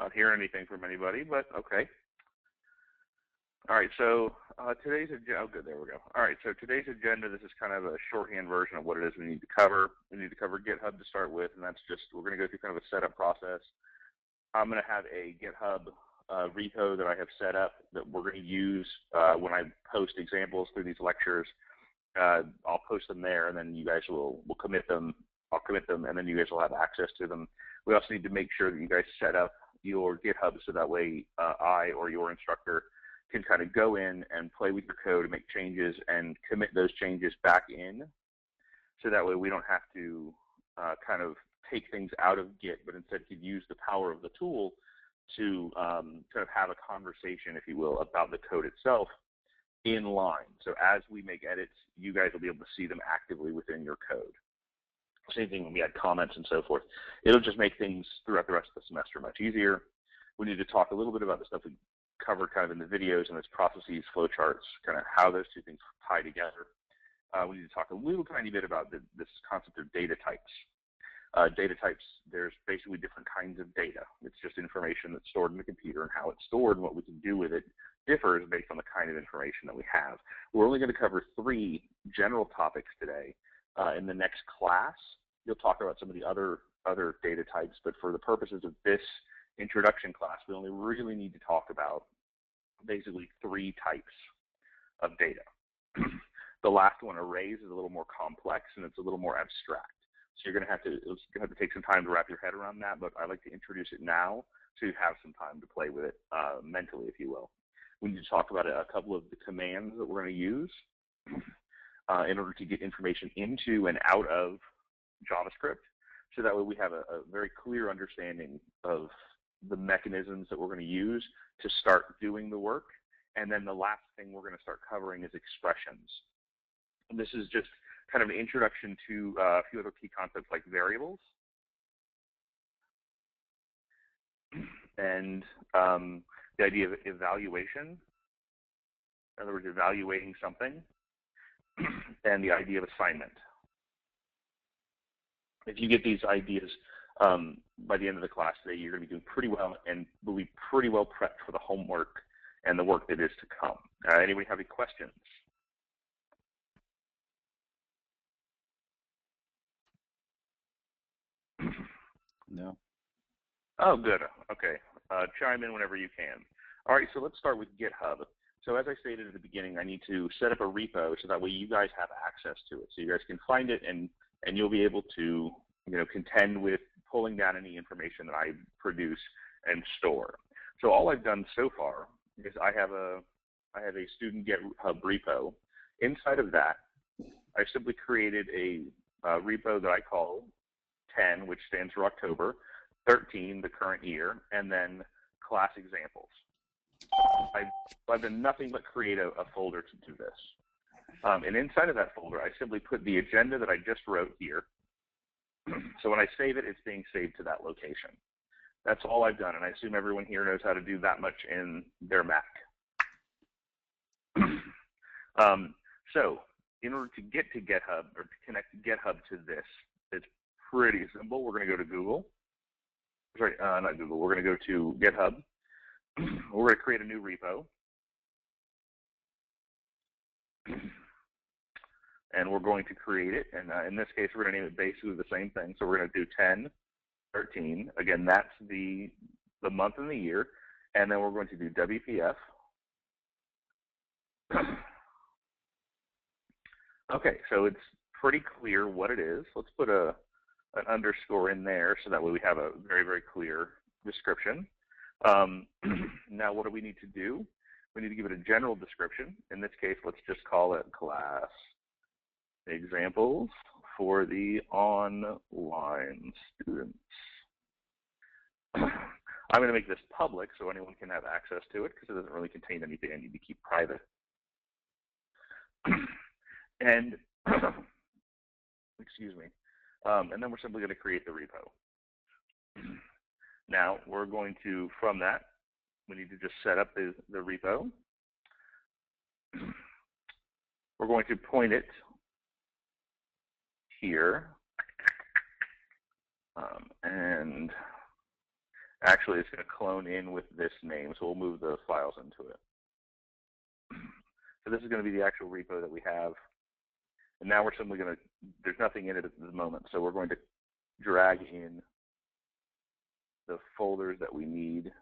Not hearing anything from anybody, but okay. All right, so today's agenda, oh good, there we go. All right, so today's agenda, this is kind of a shorthand version of what it is we need to cover. We need to cover GitHub to start with, and that's just, we're going to go through kind of a setup process. I'm going to have a GitHub repo that I have set up that we're going to use when I post examples through these lectures. I'll post them there, and then you guys will commit them. I'll commit them, and then you guys will have access to them. We also need to make sure that you guys set up your GitHub so that way I or your instructor can kind of go in and play with your code and make changes and commit those changes back in. So that way we don't have to kind of take things out of Git, but instead could use the power of the tool to kind of have a conversation, if you will, about the code itself in line. So as we make edits, you guys will be able to see them actively within your code. Same thing when we add comments and so forth. It'll just make things throughout the rest of the semester much easier. We need to talk a little bit about the stuff we covered kind of in the videos and its processes, flowcharts, kind of how those two things tie together. We need to talk a little tiny bit about this concept of data types. Data types, there's basically different kinds of data. It's just information that's stored in the computer, and how it's stored and what we can do with it differs based on the kind of information that we have. We're only going to cover 3 general topics today. In the next class, you'll talk about some of the other data types, but for the purposes of this introduction class, we only really need to talk about basically 3 types of data. The last one, arrays, is a little more complex and it's a little more abstract. So you're going to have to take some time to wrap your head around that, but I like to introduce it now so you have some time to play with it mentally, if you will. We need to talk about a couple of the commands that we're going to use in order to get information into and out of JavaScript. So that way we have a very clear understanding of the mechanisms that we're going to use to start doing the work. And then the last thing we're going to start covering is expressions. And this is just kind of an introduction to a few other key concepts like variables and the idea of evaluation, in other words, evaluating something, and the idea of assignment. If you get these ideas by the end of the class today, you're going to be doing pretty well and will be pretty well prepped for the homework and the work that is to come. Anybody have any questions? No. Oh, good. Okay. Chime in whenever you can. All right, so let's start with GitHub. So as I stated at the beginning, I need to set up a repo so that way you guys have access to it. So you guys can find it and you'll be able to, contend with pulling down any information that I produce and store. So all I've done so far is I have a student GitHub repo. Inside of that, I simply created a repo that I call 10, which stands for October, 13, the current year, and then class examples. I've done nothing but create a folder to do this. And inside of that folder, I simply put the agenda that I just wrote here. So when I save it, it's being saved to that location. That's all I've done, and I assume everyone here knows how to do that much in their Mac. So in order to get to GitHub, or to connect GitHub to this, it's pretty simple. We're going to go to Google. Sorry, not Google. We're going to go to GitHub. We're going to create a new repo. And we're going to create it. And in this case, we're going to name it basically the same thing. So we're going to do 10, 13. Again, that's the month and the year. And then we're going to do WPF. Okay, so it's pretty clear what it is. Let's put an underscore in there so that way we have a very, very clear description. Now, what do we need to do? We need to give it a general description. In this case, let's just call it class examples for the online students. I'm going to make this public so anyone can have access to it because it doesn't really contain anything I need to keep private. And, excuse me, and then we're simply going to create the repo. Now, we're going to, from that, we need to just set up the repo. We're going to point it here, and Actually, it's going to clone in with this name, so we'll move the files into it. So this is going to be the actual repo that we have. And now we're simply going to, there's nothing in it at the moment, so we're going to drag in the folders that we need.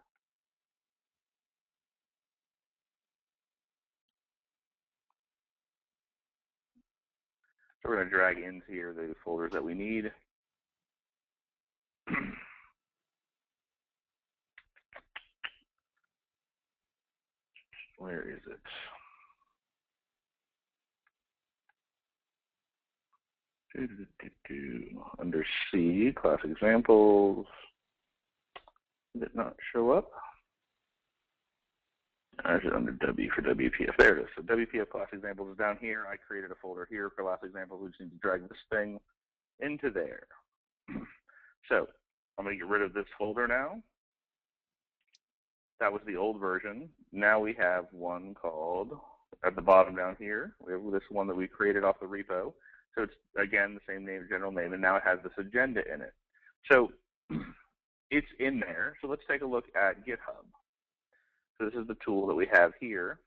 So we're going to drag into here the folders that we need. Where is it? Under C, class examples. Did it not show up? Is it under W for WPF? There it is. So WPF class examples is down here. I created a folder here for class examples. We just need to drag this thing into there. So I'm going to get rid of this folder now. That was the old version. Now we have one called, at the bottom down here, we have this one that we created off the repo. So it's, again, the same name, general name, and now it has this agenda in it. So it's in there. So let's take a look at GitHub. So this is the tool that we have here.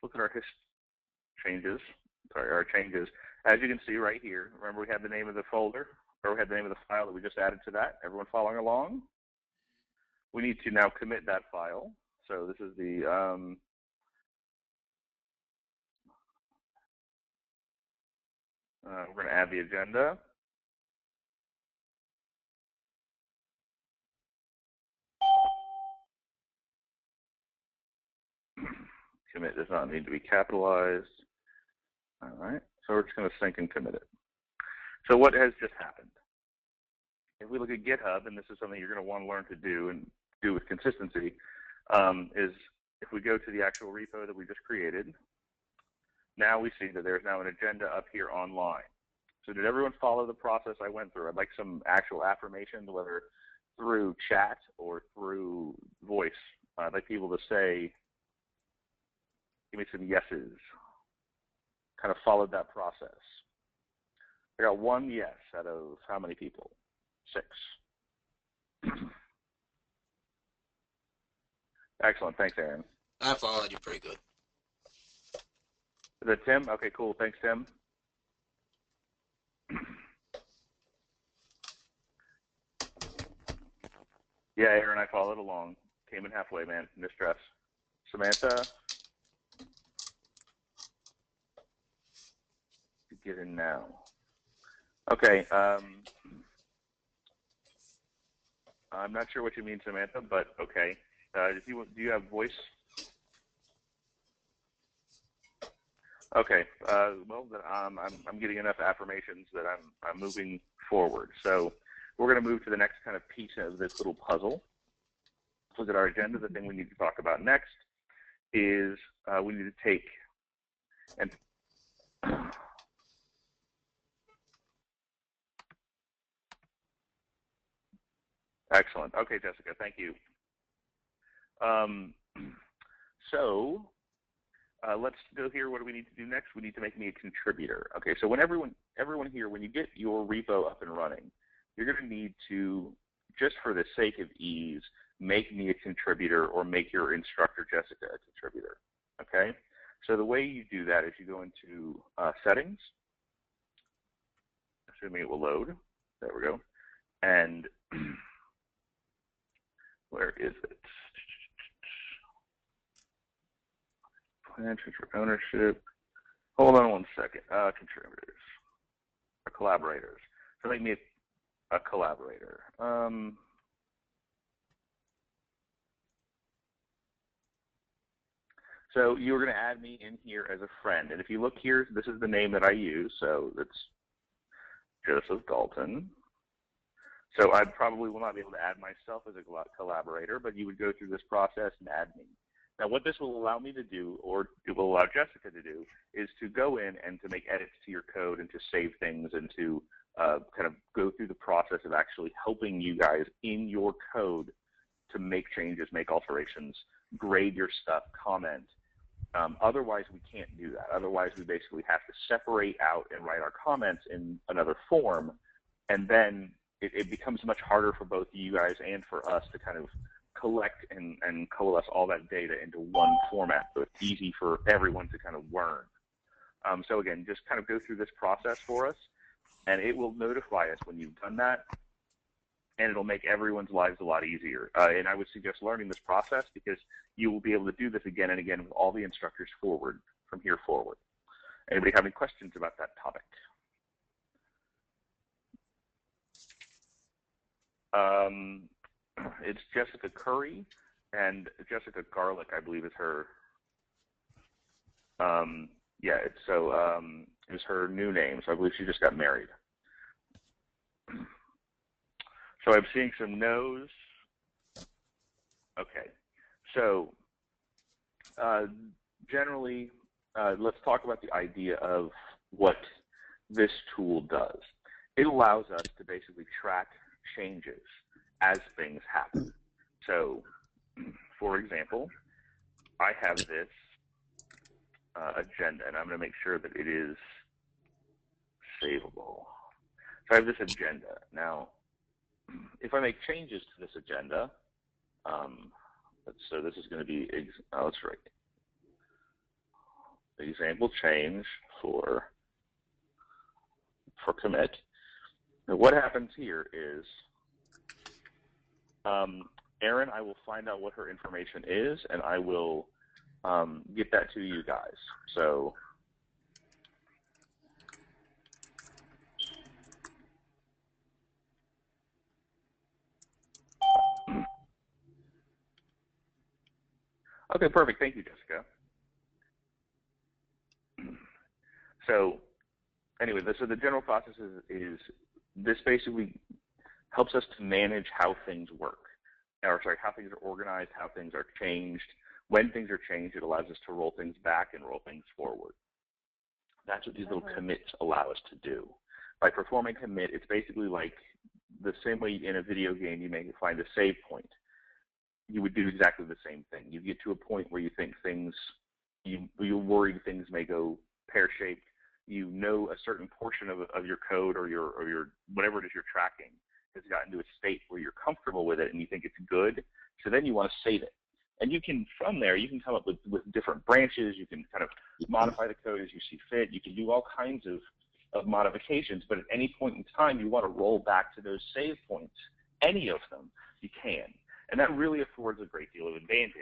Look at our changes. As you can see right here, remember we had the name of the folder, or we had the name of the file that we just added to that. Everyone following along? We need to now commit that file. So this is the we're going to add the agenda. Commit does not need to be capitalized. All right, so we're just going to sync and commit it. So what has just happened? If we look at GitHub, and this is something you're going to want to learn to do and do with consistency, is if we go to the actual repo that we just created, now we see that there's now an agenda up here online. So did everyone follow the process I went through? I'd like some actual affirmations, whether through chat or through voice. I'd like people to say, give me some yeses. Kind of followed that process. I got one yes out of how many people? 6. Excellent. Thanks, Aaron. I followed you pretty good. Is that Tim? Okay, cool. Thanks, Tim. Yeah, Aaron, I followed along. Came in halfway, man. No stress. Samantha? Get in now. Okay. I'm not sure what you mean, Samantha, but okay. Do you have voice? Okay. Well, then I'm getting enough affirmations that I'm moving forward. So we're going to move to the next kind of piece of this little puzzle. Look at our agenda. The thing we need to talk about next is we need to take and excellent. Okay, Jessica, thank you. So let's go here. What do we need to do next? We need to make me a contributor. Okay, so when everyone here, when you get your repo up and running, you're going to need to, just for the sake of ease, make me a contributor or make your instructor, Jessica, a contributor. Okay? So the way you do that is you go into settings, assuming it will load. There we go. And where is it? Plan transfer ownership. Hold on one second. Contributors or collaborators. So make me a collaborator. So you're going to add me in here as a friend. And if you look here, this is the name that I use. So that's Joseph Dalton. So I probably will not be able to add myself as a collaborator, but you would go through this process and add me. Now what this will allow me to do, or it will allow Jessica to do, is to go in and to make edits to your code and to save things and to kind of go through the process of actually helping you guys in your code to make changes, make alterations, grade your stuff, comment. Otherwise, we can't do that. Otherwise, we basically have to separate out and write our comments in another form, and then it becomes much harder for both you guys and for us to kind of collect and coalesce all that data into one format, so it's easy for everyone to kind of learn. So again, just kind of go through this process for us, and it will notify us when you've done that, and it'll make everyone's lives a lot easier. And I would suggest learning this process because you will be able to do this again and again with all the instructors from here forward. Anybody have any questions about that topic? It's Jessica Curry, and Jessica Garlic, I believe, is her. Yeah, it's her new name. So I believe she just got married. So I'm seeing some no's. Okay. So generally, let's talk about the idea of what this tool does. It allows us to basically track changes as things happen. So, for example, I have this agenda, and I'm going to make sure that it is savable. So I have this agenda. Now, if I make changes to this agenda, so this is going to be, let's write example change for commit. Now what happens here is, Erin, I will find out what her information is, and I will get that to you guys. So okay, perfect. Thank you, Jessica. So anyway, so the general process is this basically helps us to manage how things work, or sorry, how things are organized, how things are changed. When things are changed, it allows us to roll things back and roll things forward. That's what these little commits allow us to do. By performing commit, it's basically like the same way in a video game you may find a save point. You would do exactly the same thing. You get to a point where you think things, you're worried things may go pear-shaped. You know a certain portion of your code or your whatever it is you're tracking has gotten to a state where you're comfortable with it and you think it's good. So then you want to save it. And you can, from there, you can come up with different branches. You can kind of modify the code as you see fit. You can do all kinds of modifications, but at any point in time, you want to roll back to those save points. Any of them, you can. And that really affords a great deal of advantage.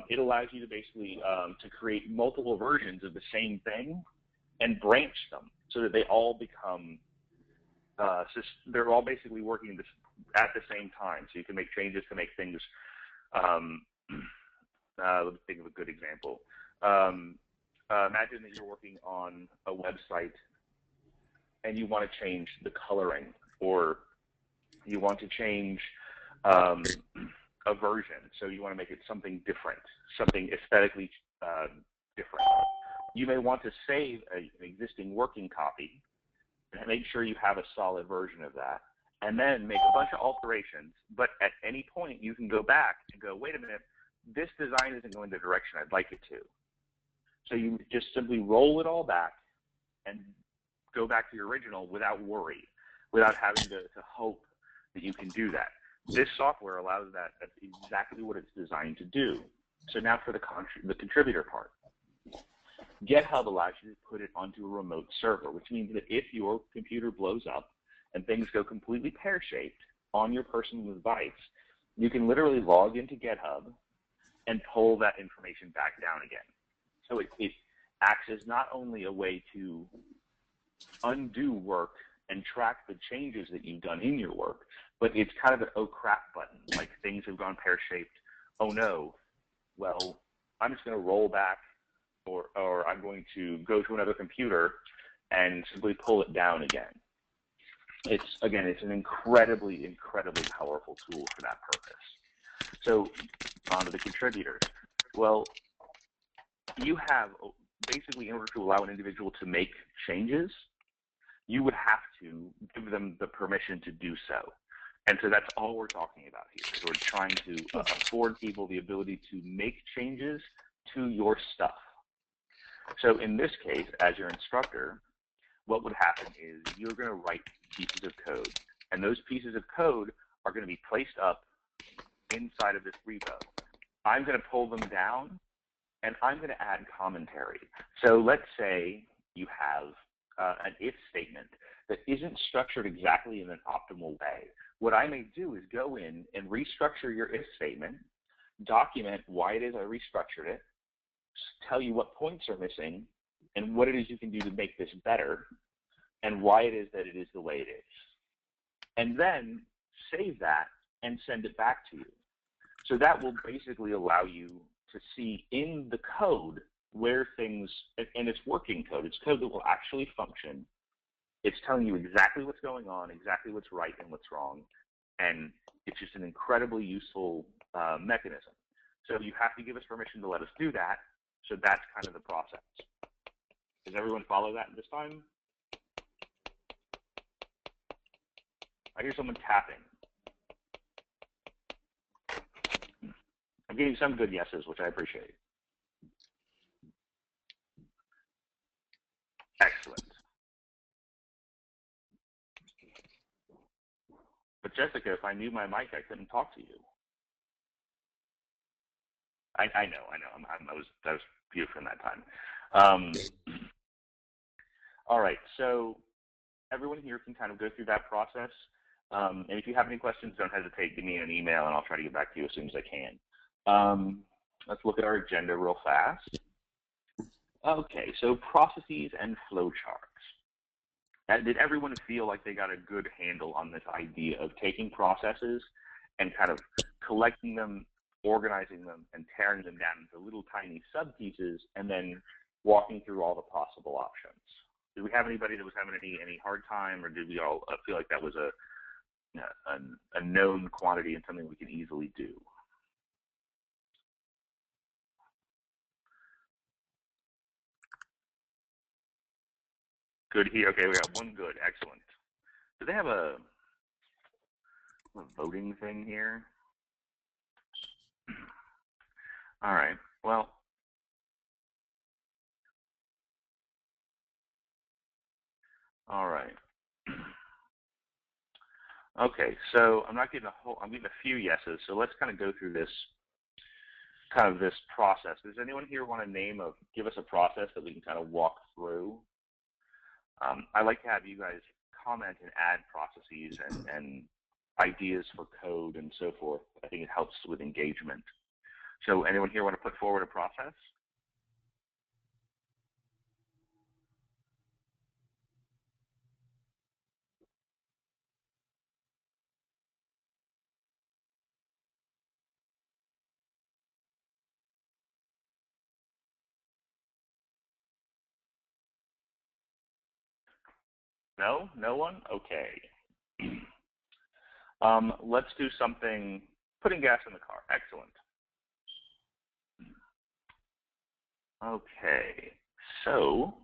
It allows you to basically to create multiple versions of the same thing and branch them so that they all become, they're all basically working at the same time. So you can make changes to make things, let's think of a good example. Imagine that you're working on a website and you want to change the coloring, or you want to change a version, so you want to make it something different, something aesthetically different. You may want to save an existing working copy and make sure you have a solid version of that, and then make a bunch of alterations. But at any point, you can go back and go, wait a minute, this design isn't going the direction I'd like it to. So you just simply roll it all back and go back to your original without worry, without having to hope that you can do that. This software allows that. That's exactly what it's designed to do. So now for the contributor part. GitHub allows you to put it onto a remote server, which means that if your computer blows up and things go completely pear-shaped on your personal device, you can literally log into GitHub and pull that information back down again. So it acts as not only a way to undo work and track the changes that you've done in your work, but it's kind of an oh crap button, like things have gone pear-shaped. Oh no, well, I'm just going to roll back, or I'm going to go to another computer and simply pull it down again. It's an incredibly, incredibly powerful tool for that purpose. So on to the contributors. Well, you have basically, in order to allow an individual to make changes, you would have to give them the permission to do so. And so that's all we're talking about here. So we're trying to afford people the ability to make changes to your stuff. So in this case, as your instructor, what would happen is you're going to write pieces of code And those pieces of code are going to be placed up inside of this repo. I'm going to pull them down, and I'm going to add commentary. So let's say you have an if statement that isn't structured exactly in an optimal way. What I may do is go in and restructure your if statement, document why it is I restructured it, tell you what points are missing, and what it is you can do to make this better, and why it is that it is the way it is. And then save that and send it back to you. So that will basically allow you to see in the code where things, and it's working code, it's code that will actually function. It's telling you exactly what's going on, exactly what's right and what's wrong, and it's just an incredibly useful mechanism. So you have to give us permission to let us do that, so that's kind of the process. Does everyone follow that this time? I hear someone tapping. I'm getting some good yeses, which I appreciate. Excellent. But Jessica, if I knew my mic, I couldn't talk to you. I know. That was beautiful in that time. All right, so everyone here can kind of go through that process. And if you have any questions, don't hesitate. Give me an email, and I'll try to get back to you as soon as I can. Let's look at our agenda real fast. Okay, so processes and flowcharts. Did everyone feel like they got a good handle on this idea of taking processes and kind of collecting them, organizing them, and tearing them down into little tiny sub-pieces, and then walking through all the possible options? Did we have anybody that was having any hard time, or did we all feel like that was a known quantity and something we could easily do? Good here. Okay, we got one good. Excellent. Do they have a voting thing here? All right. Well, all right. Okay, so I'm getting a few yeses. So let's kind of go through this process. Does anyone here want to give us a process that we can kind of walk through? I like to have you guys comment and add processes and ideas for code and so forth. I think it helps with engagement. So anyone here want to put forward a process? No? No one? Okay. Let's do something, putting gas in the car. Excellent. Okay, so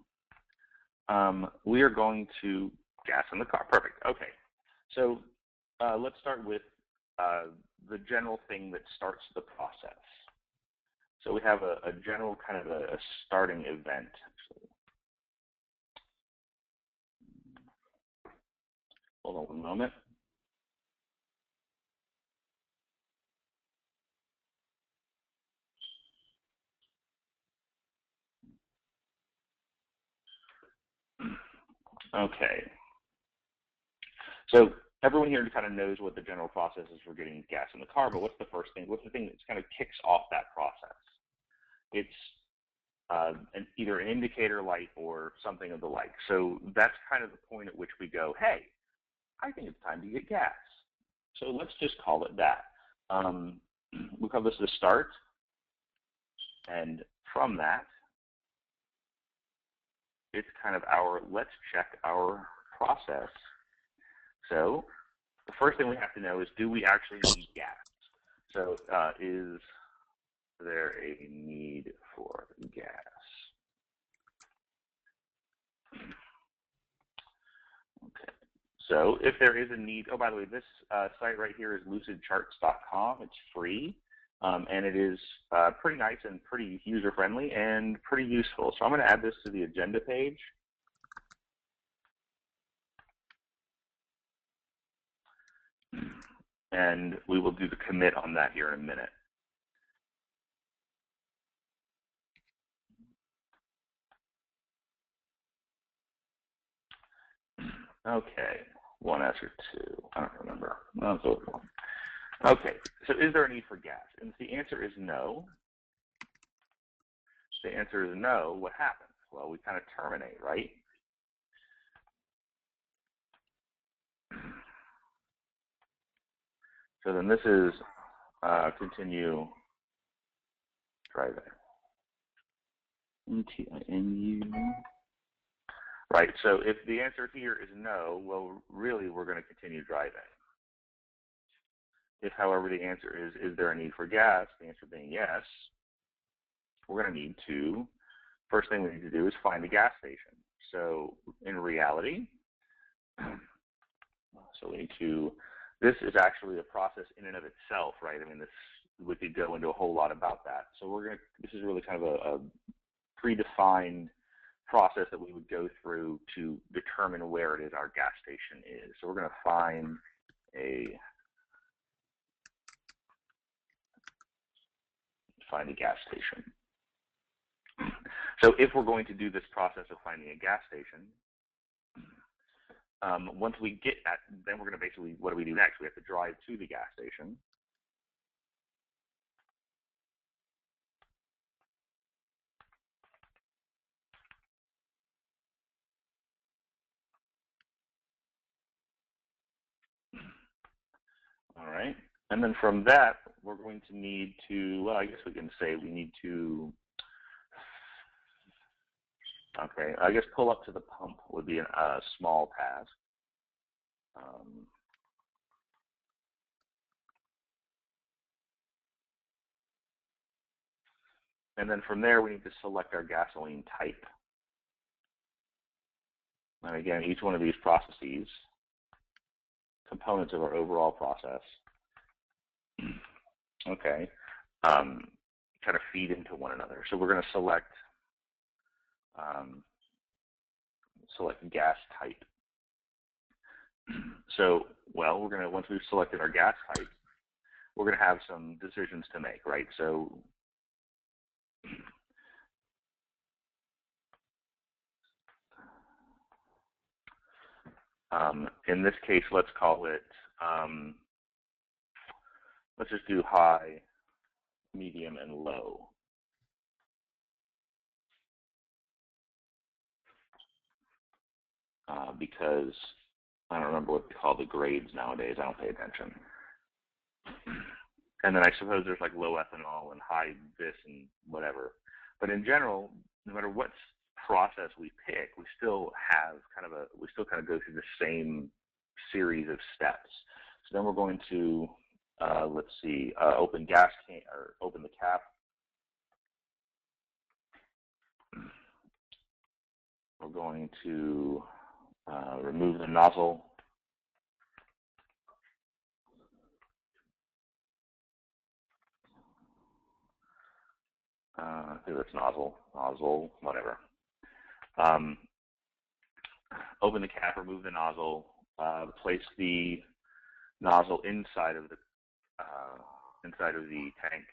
we are going to gas in the car. Perfect. Okay, so let's start with the general thing that starts the process. So we have a general kind of a starting event. Hold on one moment. Okay. So everyone here kind of knows what the general process is for getting gas in the car, but what's the first thing? What's the thing that kind of kicks off that process? It's either an indicator light or something of the like. So that's kind of the point at which we go, hey, I think it's time to get gas. So let's just call it that. We call this the start. And from that, it's kind of let's check our process. So the first thing we have to know is, do we actually need gas? So is there a need for gas? Okay. So if there is a need, oh, by the way, this site right here is lucidcharts.com. It's free, and it is pretty nice and pretty user-friendly and pretty useful. So I'm going to add this to the agenda page. and we will do the commit on that here in a minute. Okay, 1S or 2, I don't remember. I'll go with 1. Okay, so is there a need for gas? And if the answer is no, what happens? Well, we kind of terminate, right? So then this is continue driving. NTINU. Right, so if the answer here is no, well, really, we're going to continue driving. If, however, the answer is there a need for gas, the answer being yes, we're going to need to, first thing we need to do is find a gas station. So in reality, so we need to, this is actually a process in and of itself, right? I mean, we could go into a whole lot about that. So this is really kind of a predefined process that we would go through to determine where it is our gas station is. So we're going to find a gas station. So if we're going to do this process of finding a gas station, once we get at, then we're going to basically, what do we do next? We have to drive to the gas station. All right, and then from that, we're going to need to, well, I guess we can say we need to, okay, I guess pull up to the pump would be a small task. And then from there, we need to select our gasoline type. And again, each one of these processes, components of our overall process, okay, kind of feed into one another. So we're going to select gas type. So, well, once we've selected our gas type, we're going to have some decisions to make, right? So in this case, let's call it, let's just do high, medium, and low. Because I don't remember what they call the grades nowadays. I don't pay attention. And then I suppose there's like low ethanol and high this and whatever. But in general, no matter what process we pick, we still kind of go through the same series of steps. So then we're going to, let's see, open gas can, or open the cap. We're going to remove the nozzle. I think that's nozzle, whatever. Open the cap, remove the nozzle, place the nozzle inside of the tank.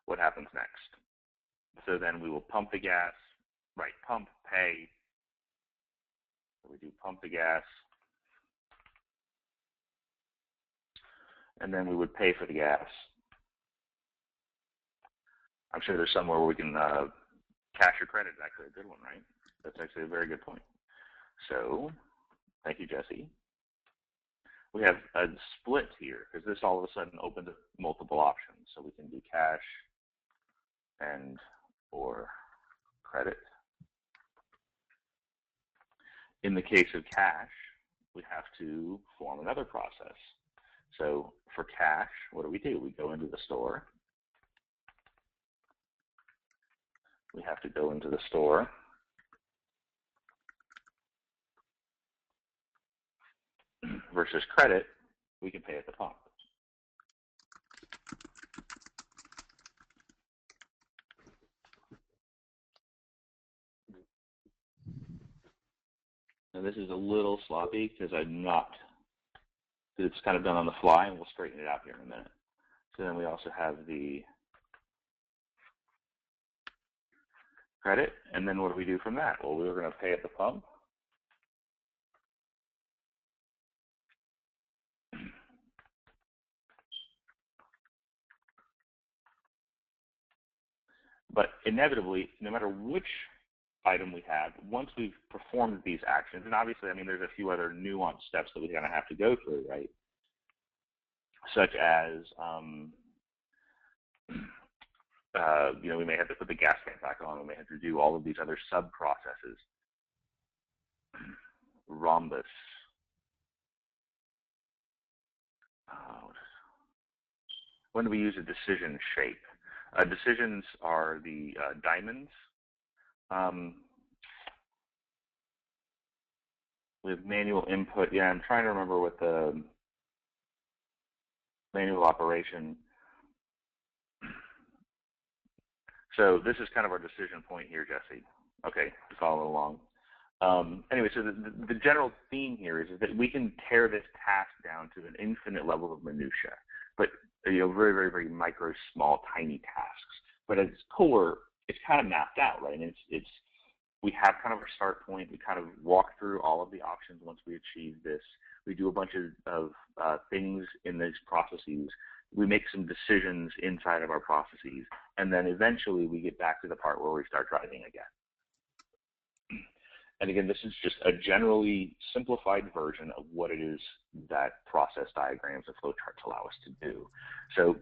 What happens next? So then we will pump the gas, right? Pump, pay. So we do pump the gas, and then we would pay for the gas. I'm sure there's somewhere where we can cash or credit is actually a good one, right? That's actually a very good point. So, thank you, Jesse. We have a split here because this all of a sudden opens up multiple options. So we can do cash and or credit. In the case of cash, we have to form another process. So for cash, what do? We go into the store. We have to go into the store. Versus credit, we can pay at the pump. And this is a little sloppy because it's kind of done on the fly, and we'll straighten it out here in a minute. So then we also have the credit, and then what do we do from that? Well, we were going to pay at the pump. But inevitably, no matter which item we have, once we've performed these actions, and obviously, I mean, there's a few other nuanced steps that we kind of have to go through, right? Such as, you know, we may have to put the gas tank back on. We may have to do all of these other sub-processes. Rhombus. When do we use a decision shape? Decisions are the diamonds. With manual input, yeah, I'm trying to remember what the manual operation. So this is kind of our decision point here, Jesse. Okay, follow along. Anyway, so the general theme here is that we can tear this task down to an infinite level of minutia, but you know, very, very, very micro, small, tiny tasks. But at its core, it's kind of mapped out, right? And we have kind of our start point. We kind of walk through all of the options once we achieve this. We do a bunch of things in these processes. We make some decisions inside of our processes, and then eventually we get back to the part where we start driving again. And again, this is just a generally simplified version of what it is that process diagrams and flowcharts allow us to do. So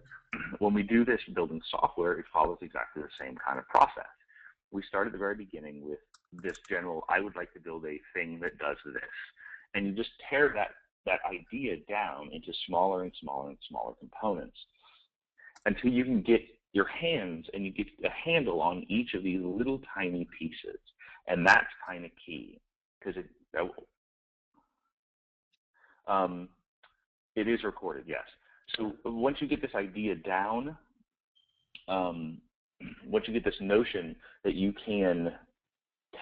when we do this building software, it follows exactly the same kind of process. We start at the very beginning with this general, I would like to build a thing that does this. And you just tear that idea down into smaller and smaller and smaller components until you can get your hands and you get a handle on each of these little tiny pieces. And that's kind of key because it is recorded, yes. So once you get this idea down, once you get this notion that you can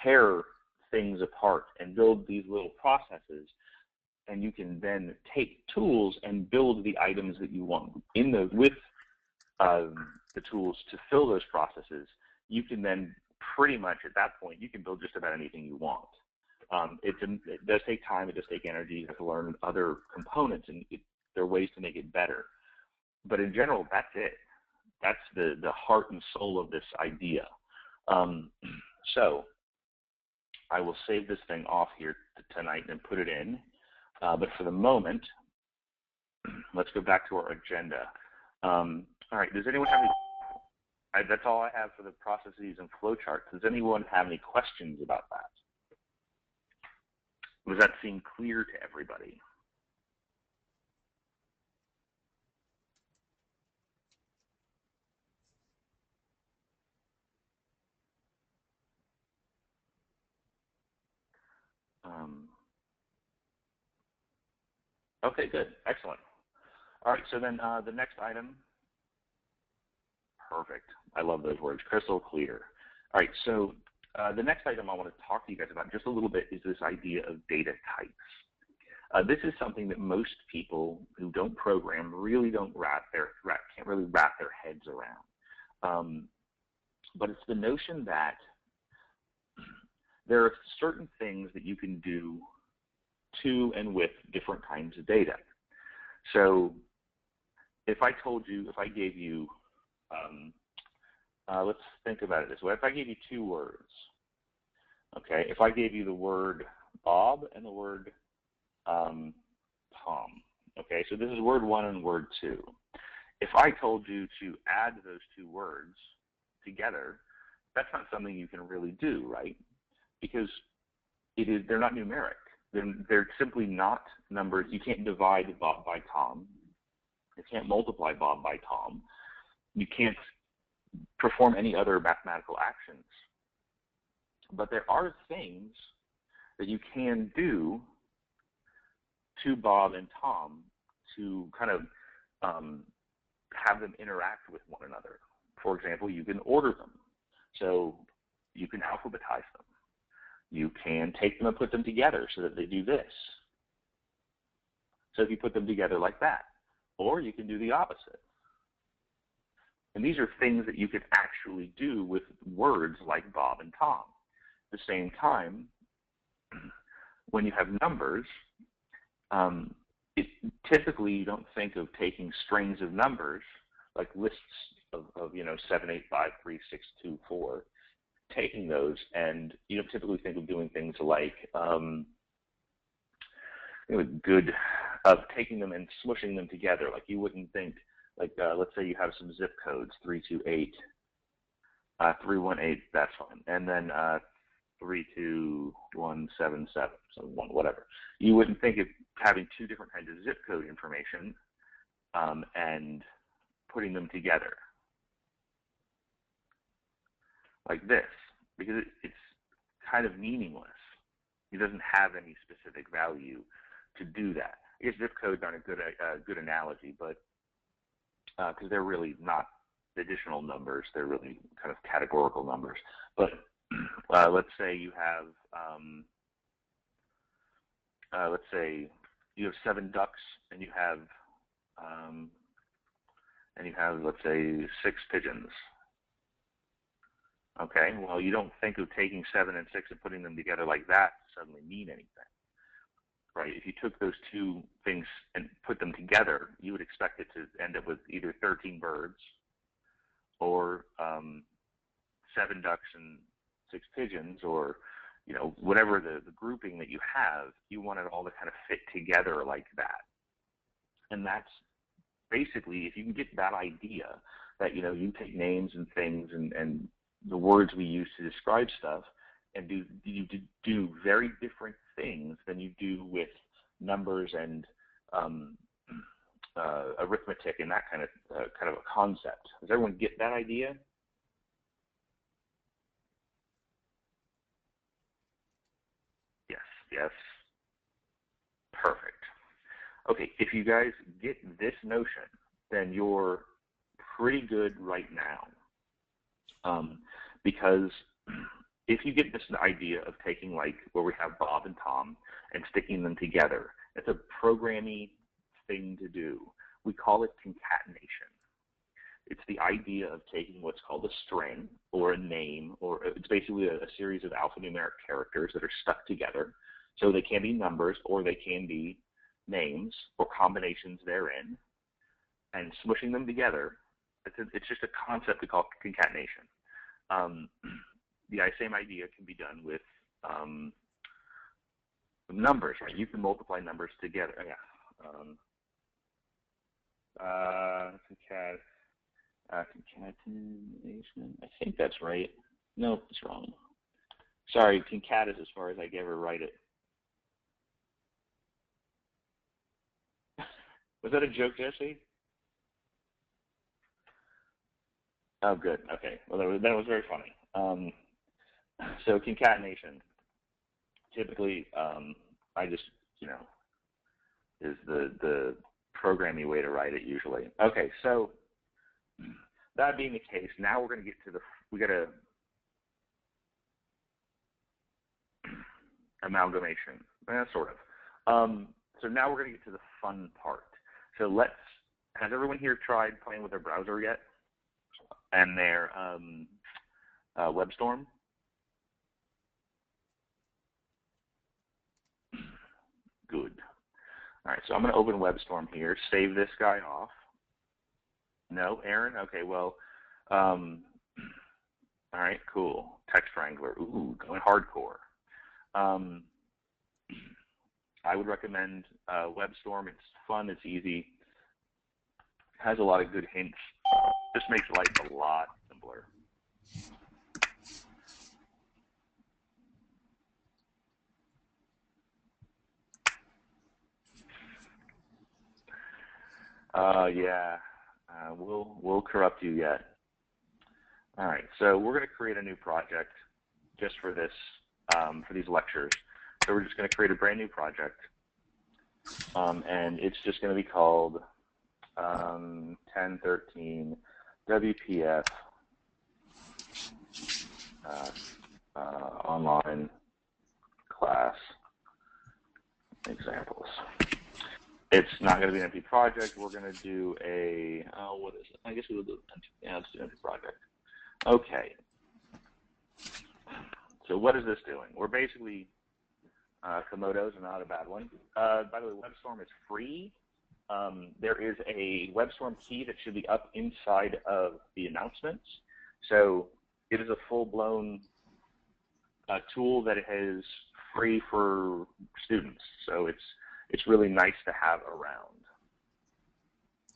tear things apart and build these little processes, and you can then take tools and build the items that you want with the tools to fill those processes, you can then pretty much at that point, you can build just about anything you want. It does take time, it does take energy, you have to learn other components, and there are ways to make it better. But in general, that's it. That's the heart and soul of this idea. So I will save this thing off here tonight and put it in. But for the moment, let's go back to our agenda. All right, does anyone have any? That's all I have for the processes and flowcharts. Does anyone have any questions about that? Does that seem clear to everybody? Okay, good, excellent. All right, so then the next item. Perfect. I love those words, crystal clear. All right, so the next item I want to talk to you guys about just a little bit is this idea of data types. This is something that most people who don't program really can't really wrap their heads around. But it's the notion that there are certain things that you can do to and with different kinds of data. So if I gave you, let's think about it this way. If I gave you two words, okay, if I gave you the word Bob and the word Tom, okay, so this is word one and word two. If I told you to add those two words together, that's not something you can really do, right? Because they're not numeric. They're simply not numbers. You can't divide Bob by Tom. You can't multiply Bob by Tom. You can't perform any other mathematical actions. But there are things that you can do to Bob and Tom to kind of have them interact with one another. For example, you can order them. So you can alphabetize them. you can take them and put them together so that they do this. So if you put them together like that, or you can do the opposite. And these are things that you could actually do with words like Bob and Tom. At the same time, when you have numbers, typically you don't think of taking strings of numbers, like lists of 7, 8, 5, 3, 6, 2, 4, taking those, and you don't typically think of doing things like taking them and smushing them together. Like you wouldn't think, like let's say you have some zip codes, 328, 318, that's fine, and then 32177, so whatever. You wouldn't think of having two different kinds of zip code information and putting them together like this, because it's kind of meaningless. It doesn't have any specific value to do that. I guess zip codes aren't a good analogy, but because they're really not additional numbers, they're really kind of categorical numbers. But let's say you have, let's say you have 7 ducks, and you have, let's say 6 pigeons. Okay, well, you don't think of taking 7 and 6 and putting them together like that to suddenly mean anything, right? If you took those two things and put them together, you would expect it to end up with either 13 birds or 7 ducks and 6 pigeons, or whatever the grouping that you have. You want it all to kind of fit together like that. And that's basically, if you can get that idea that you take names and things and the words we use to describe stuff, and you do very different things than you do with numbers and arithmetic and that kind of a concept. Does everyone get that idea? Yes. Perfect. Okay, if you guys get this notion, then you're pretty good right now. Because if you get this idea of taking, like, where we have Bob and Tom and sticking them together, it's a programmy thing to do. We call it concatenation. It's the idea of taking what's called a string or a name, or it's basically a series of alphanumeric characters that are stuck together. So they can be numbers, or they can be names or combinations therein, and smushing them together. It's just a concept we call concatenation. The same idea can be done with numbers, right? You can multiply numbers together. Concatenation. I think that's right. No, it's wrong. Sorry, concat is as far as I can ever write it. Was that a joke, Jesse? Oh, good. Okay. Well, that was very funny. So concatenation, typically, I just, is the programmy way to write it usually. Okay, so that being the case, now we're going to get to we got to amalgamation, sort of. So now we're going to get to the fun part. So has everyone here tried playing with their browser yet? And their WebStorm? Good. All right, so I'm going to open WebStorm here, save this guy off. No, Aaron? Okay, well, all right, cool. Text Wrangler. Ooh, going hardcore. I would recommend WebStorm. It's fun, it's easy, has a lot of good hints. This makes life a lot simpler. Yeah, we'll corrupt you yet. All right, so we're going to create a new project just for this, for these lectures. So we're just going to create a brand new project, and it's just going to be called 1013 WPF online class examples. It's not going to be an empty project. We're going to do a, what is it? I guess we will do empty. Yeah, let's do an empty project. Okay. So what is this doing? We're basically, Komodo's not a bad one. By the way, WebStorm is free. There is a WebStorm key that should be up inside of the announcements. So it is a full-blown tool that is free for students. So it's really nice to have around.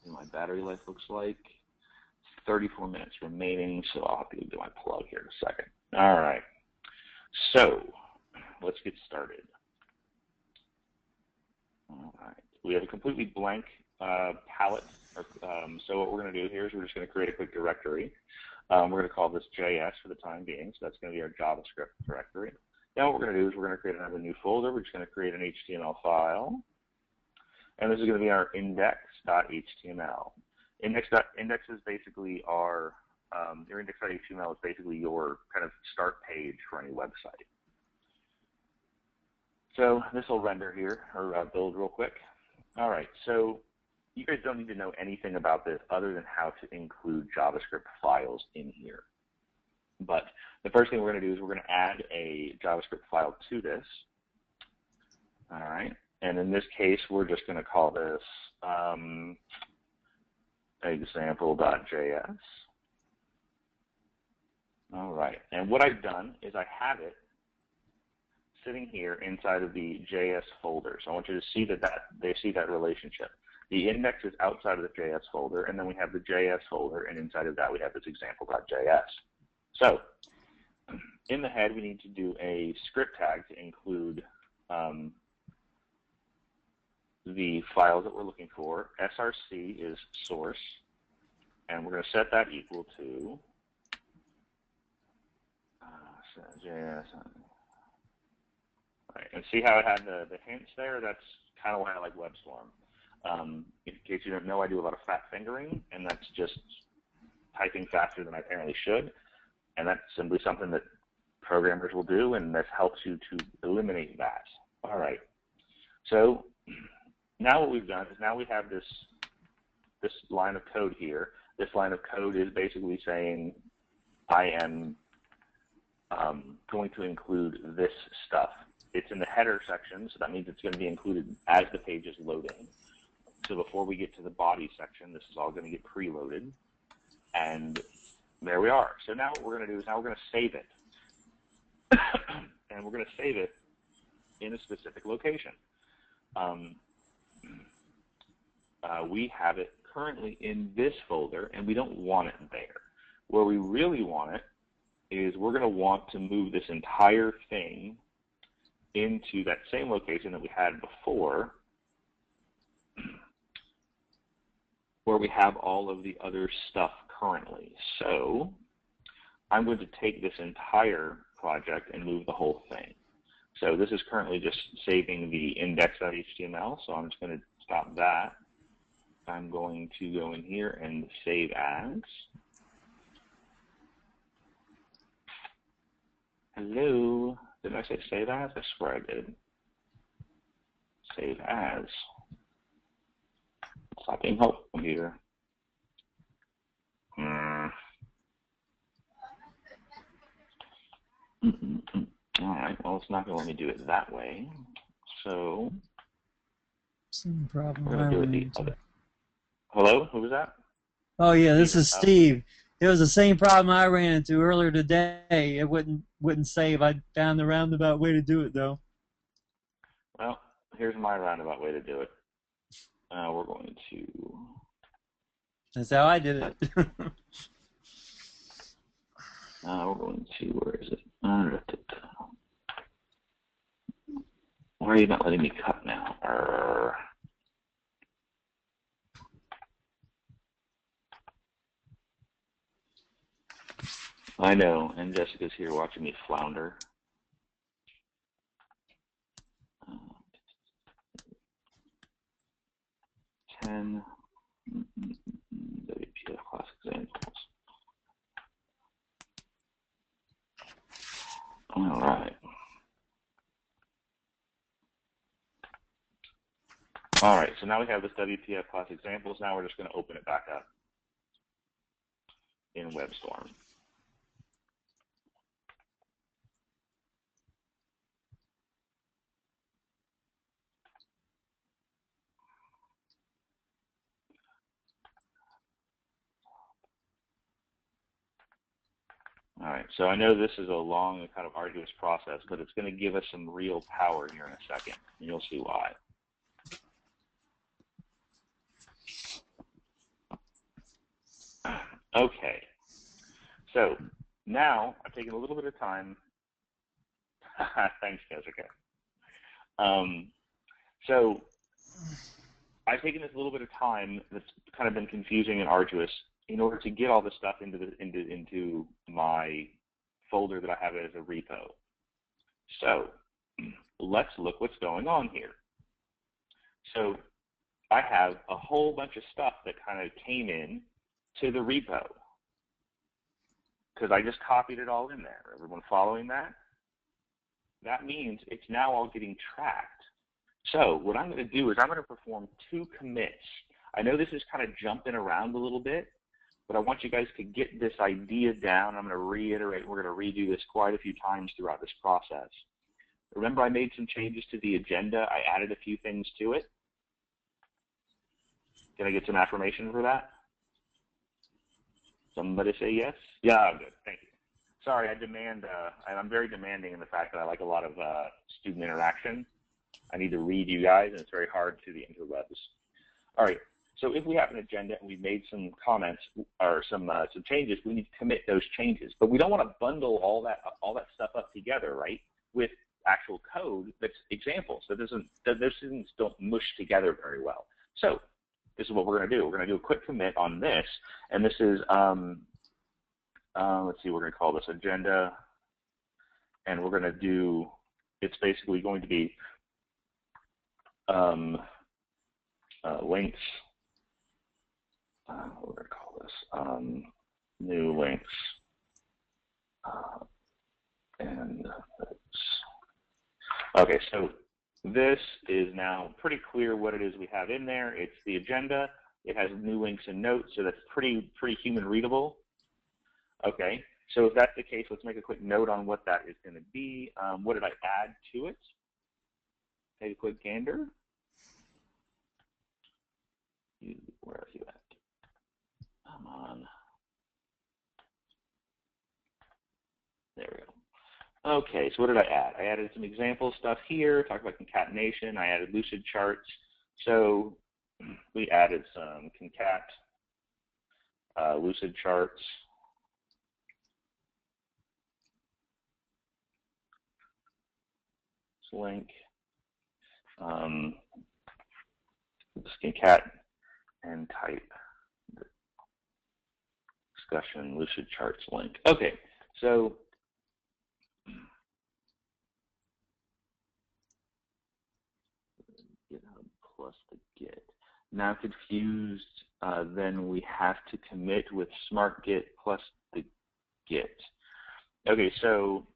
And my battery life looks like 34 minutes remaining, so I'll have to do my plug here in a second. All right. So let's get started. All right. We have a completely blank palette. So what we're going to do here is we're just going to create a quick directory. We're going to call this JS for the time being, so that's going to be our JavaScript directory. Now what we're going to do is we're going to create another new folder. We're just going to create an HTML file. And this is going to be our index.html. Index is basically our, your index.html is basically your kind of start page for any website. So this will render here, or build real quick. All right, so you guys don't need to know anything about this other than how to include JavaScript files in here. But the first thing we're going to do is we're going to add a JavaScript file to this. All right, and in this case, we're just going to call this example.js. All right, and what I've done is I have it sitting here inside of the JS folder. So I want you to see that they see that relationship. The index is outside of the JS folder, and then we have the JS folder, and inside of that we have this example.js. So in the head, we need to do a script tag to include the files that we're looking for. src is source, and we're going to set that equal to JS. Right, and see how it had the hints there? That's kind of why I like WebStorm. In case you don't know, I do a lot of fat fingering, and that's just typing faster than I apparently should. And that's simply something that programmers will do, and this helps you to eliminate that. All right. So now what we've done is now we have this line of code here. This line of code is basically saying I am going to include this stuff. It's in the header section, so that means it's going to be included as the page is loading. So before we get to the body section, this is all going to get preloaded. And there we are. So now what we're going to do is now we're going to save it. And we're going to save it in a specific location. We have it currently in this folder, and we don't want it there. Where we really want it is we're going to want to move this entire thing into that same location that we had before, where we have all of the other stuff currently. So I'm going to take this entire project and move the whole thing. So this is currently just saving the index.html, so I'm just going to stop that. I'm going to go in here and save as. Hello, did I say save as? I swear I did. Save as. Stop being helpful here. All right, well, it's not going to let me do it that way. So, Same problem. we're going to do it the other. Hello, who was that? Oh yeah, this is Steve. It was the same problem I ran into earlier today. It wouldn't save. I found the roundabout way to do it though. Well, here's my roundabout way to do it. We're going to. That's how I did it. We're going to. Where is it? Why are you not letting me cut now? I know, and Jessica's here watching me flounder. 10 WPF Class examples. All right. All right, so now we have this WPF class examples. Now we're just going to open it back up in WebStorm. All right, so I know this is a long and kind of arduous process, but it's going to give us some real power here in a second, and you'll see why. Okay, so now I've taken a little bit of time. Thanks, Jessica. So I've taken this little bit of time that's kind of been confusing and arduous in order to get all this stuff into my folder that I have as a repo. So let's look what's going on here. So I have a whole bunch of stuff that kind of came in to the repo because I just copied it all in there. Everyone following that? That means it's now all getting tracked. So what I'm going to do is I'm going to perform 2 commits. I know this is kind of jumping around a little bit, but I want you guys to get this idea down. I'm going to reiterate. We're going to redo this quite a few times throughout this process. Remember, I made some changes to the agenda. I added a few things to it. Can I get some affirmation for that? Somebody say yes? Yeah, good. Thank you. Sorry, I'm very demanding in the fact that I like a lot of student interaction. I need to read you guys, and it's very hard through the interwebs. All right, so if we have an agenda and we've made some comments or some changes, we need to commit those changes. But we don't want to bundle all that stuff up together, right, with actual code that's examples. So those things don't mush together very well. So this is what we're going to do. We're going to do a quick commit on this, and this is, let's see, we're going to call this agenda, and we're going to do, it's basically going to be links, we're going to call this new links, and okay, so this is now pretty clear what it is we have in there. It's the agenda. It has new links and notes, so that's pretty human readable. Okay, so if that's the case, let's make a quick note on what that is going to be. What did I add to it? Take a quick gander. Where are you at? Come on. There we go. Okay, so what did I add? I added some example stuff here, talked about concatenation. I added lucid charts. So we added some concat, lucid charts. Link, concat and type discussion lucid charts link. Okay, so GitHub plus the Git. Now confused, then we have to commit with Smart Git plus the Git. Okay, so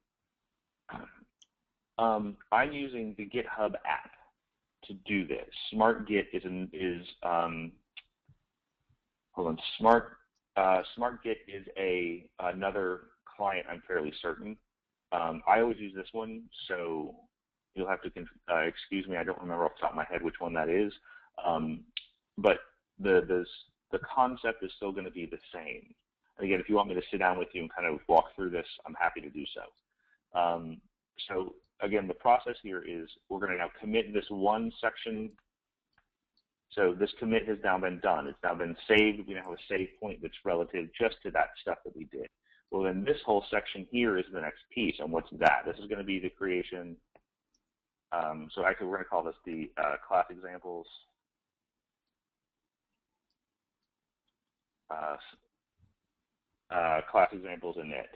I'm using the GitHub app to do this. Smart Git hold on. Smart Git is another client. I'm fairly certain. I always use this one, so you'll have to excuse me. I don't remember off the top of my head which one that is. But the concept is still going to be the same. And again, if you want me to sit down with you and kind of walk through this, I'm happy to do so. So again, the process here is we're going to now commit this one section. So this commit has now been done. It's now been saved. We now have a save point that's relative just to that stuff that we did. Well, then this whole section here is the next piece. And what's that? This is going to be the creation. So actually, we're going to call this the class examples. Class examples init.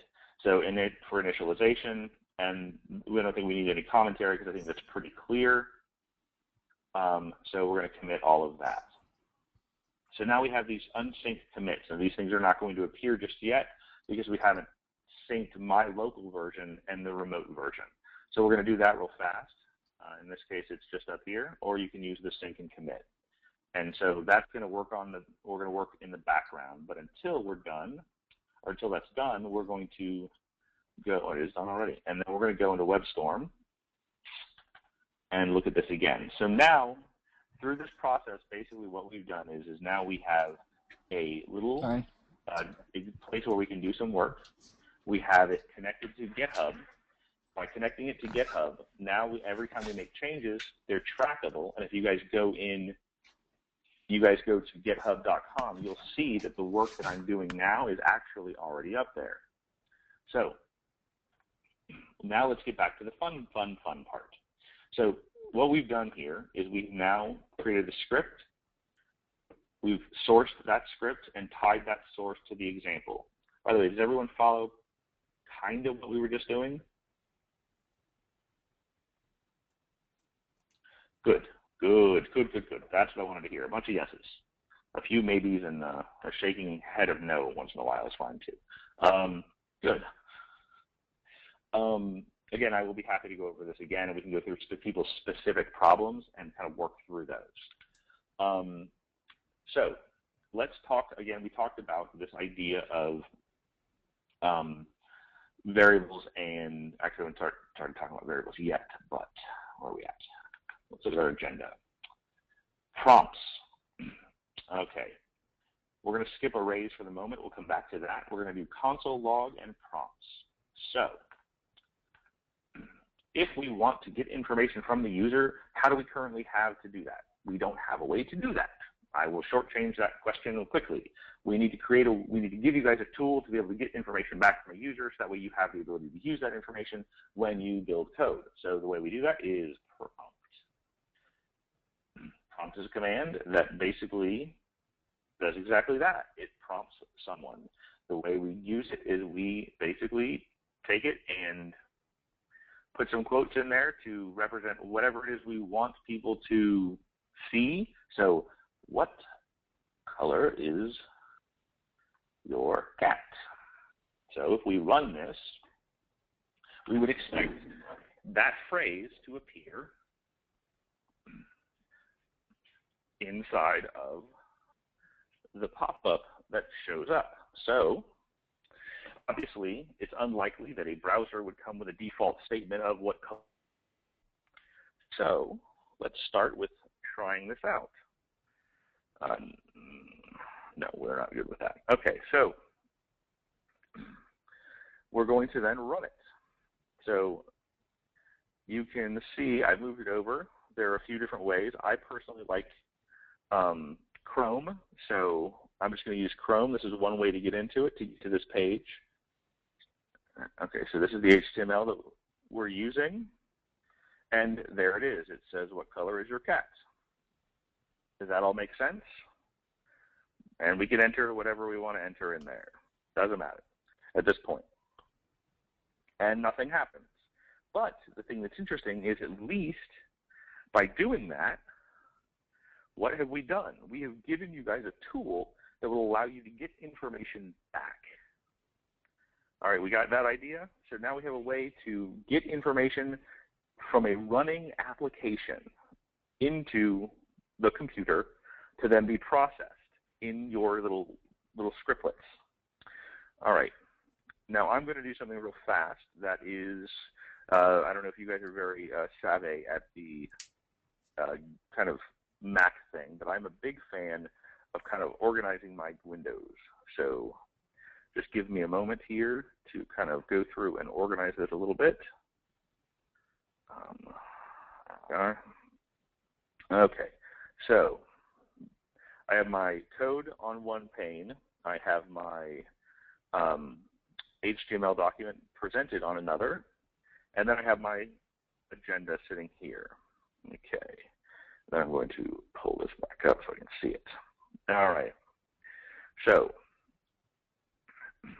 So init for initialization. And we don't think we need any commentary because I think that's pretty clear. So we're going to commit all of that. So now we have these unsynced commits, and these things are not going to appear just yet because we haven't synced my local version and the remote version. So we're going to do that real fast. In this case, it's just up here, or you can use the sync and commit. And so that's going to work we're going to work in the background. But until we're done, or until that's done, we're going to go, oh, it is done already. And then we're going to go into WebStorm and look at this again. So now, through this process, basically what we've done is now we have a little place where we can do some work. We have it connected to GitHub. By connecting it to GitHub, now every time we make changes, they're trackable. And if you guys go to github.com, you'll see that the work that I'm doing now is actually already up there. So now let's get back to the fun part. So what we've done here is we've now created a script. We've sourced that script and tied that source to the example. By the way, does everyone follow kind of what we were just doing? Good. That's what I wanted to hear. A bunch of yeses. A few maybes and a shaking head of no once in a while is fine too. Good. Again, I will be happy to go over this again, and we can go through people's specific problems and kind of work through those. So let's talk, again, we talked about this idea of variables, and actually I haven't started talking about variables yet, but where are we at? Let's look at our agenda. Prompts. Okay. We're going to skip arrays for the moment. We'll come back to that. We're going to do console log and prompts. So if we want to get information from the user, how do we currently have to do that? We don't have a way to do that. I will shortchange that question quickly. We need to we need to give you guys a tool to be able to get information back from a user, so that way you have the ability to use that information when you build code. So the way we do that is prompt. Prompt is a command that basically does exactly that. It prompts someone. The way we use it is we basically take it and put some quotes in there to represent whatever it is we want people to see. So, what color is your cat? So if we run this, we would expect that phrase to appear inside of the pop-up that shows up. So obviously, it's unlikely that a browser would come with a default statement of what color. So let's start with trying this out. No, we're not good with that. Okay, so we're going to then run it. So you can see I moved it over. There are a few different ways. I personally like Chrome, so I'm just going to use Chrome. This is one way to get into it, to get to this page. Okay, so this is the HTML that we're using, and there it is. It says, what color is your cat? Does that all make sense? And we can enter whatever we want to enter in there. Doesn't matter at this point. And nothing happens. But the thing that's interesting is, at least by doing that, what have we done? We have given you guys a tool that will allow you to get information back. All right, we got that idea? So now we have a way to get information from a running application into the computer to then be processed in your little scriptlets. All right, now I'm going to do something real fast that is, I don't know if you guys are very savvy at the kind of Mac thing, but I'm a big fan of kind of organizing my windows. So just give me a moment here to kind of go through and organize this a little bit. Okay, so I have my code on one pane. I have my HTML document presented on another, and then I have my agenda sitting here. Okay, then I'm going to pull this back up so I can see it. All right, so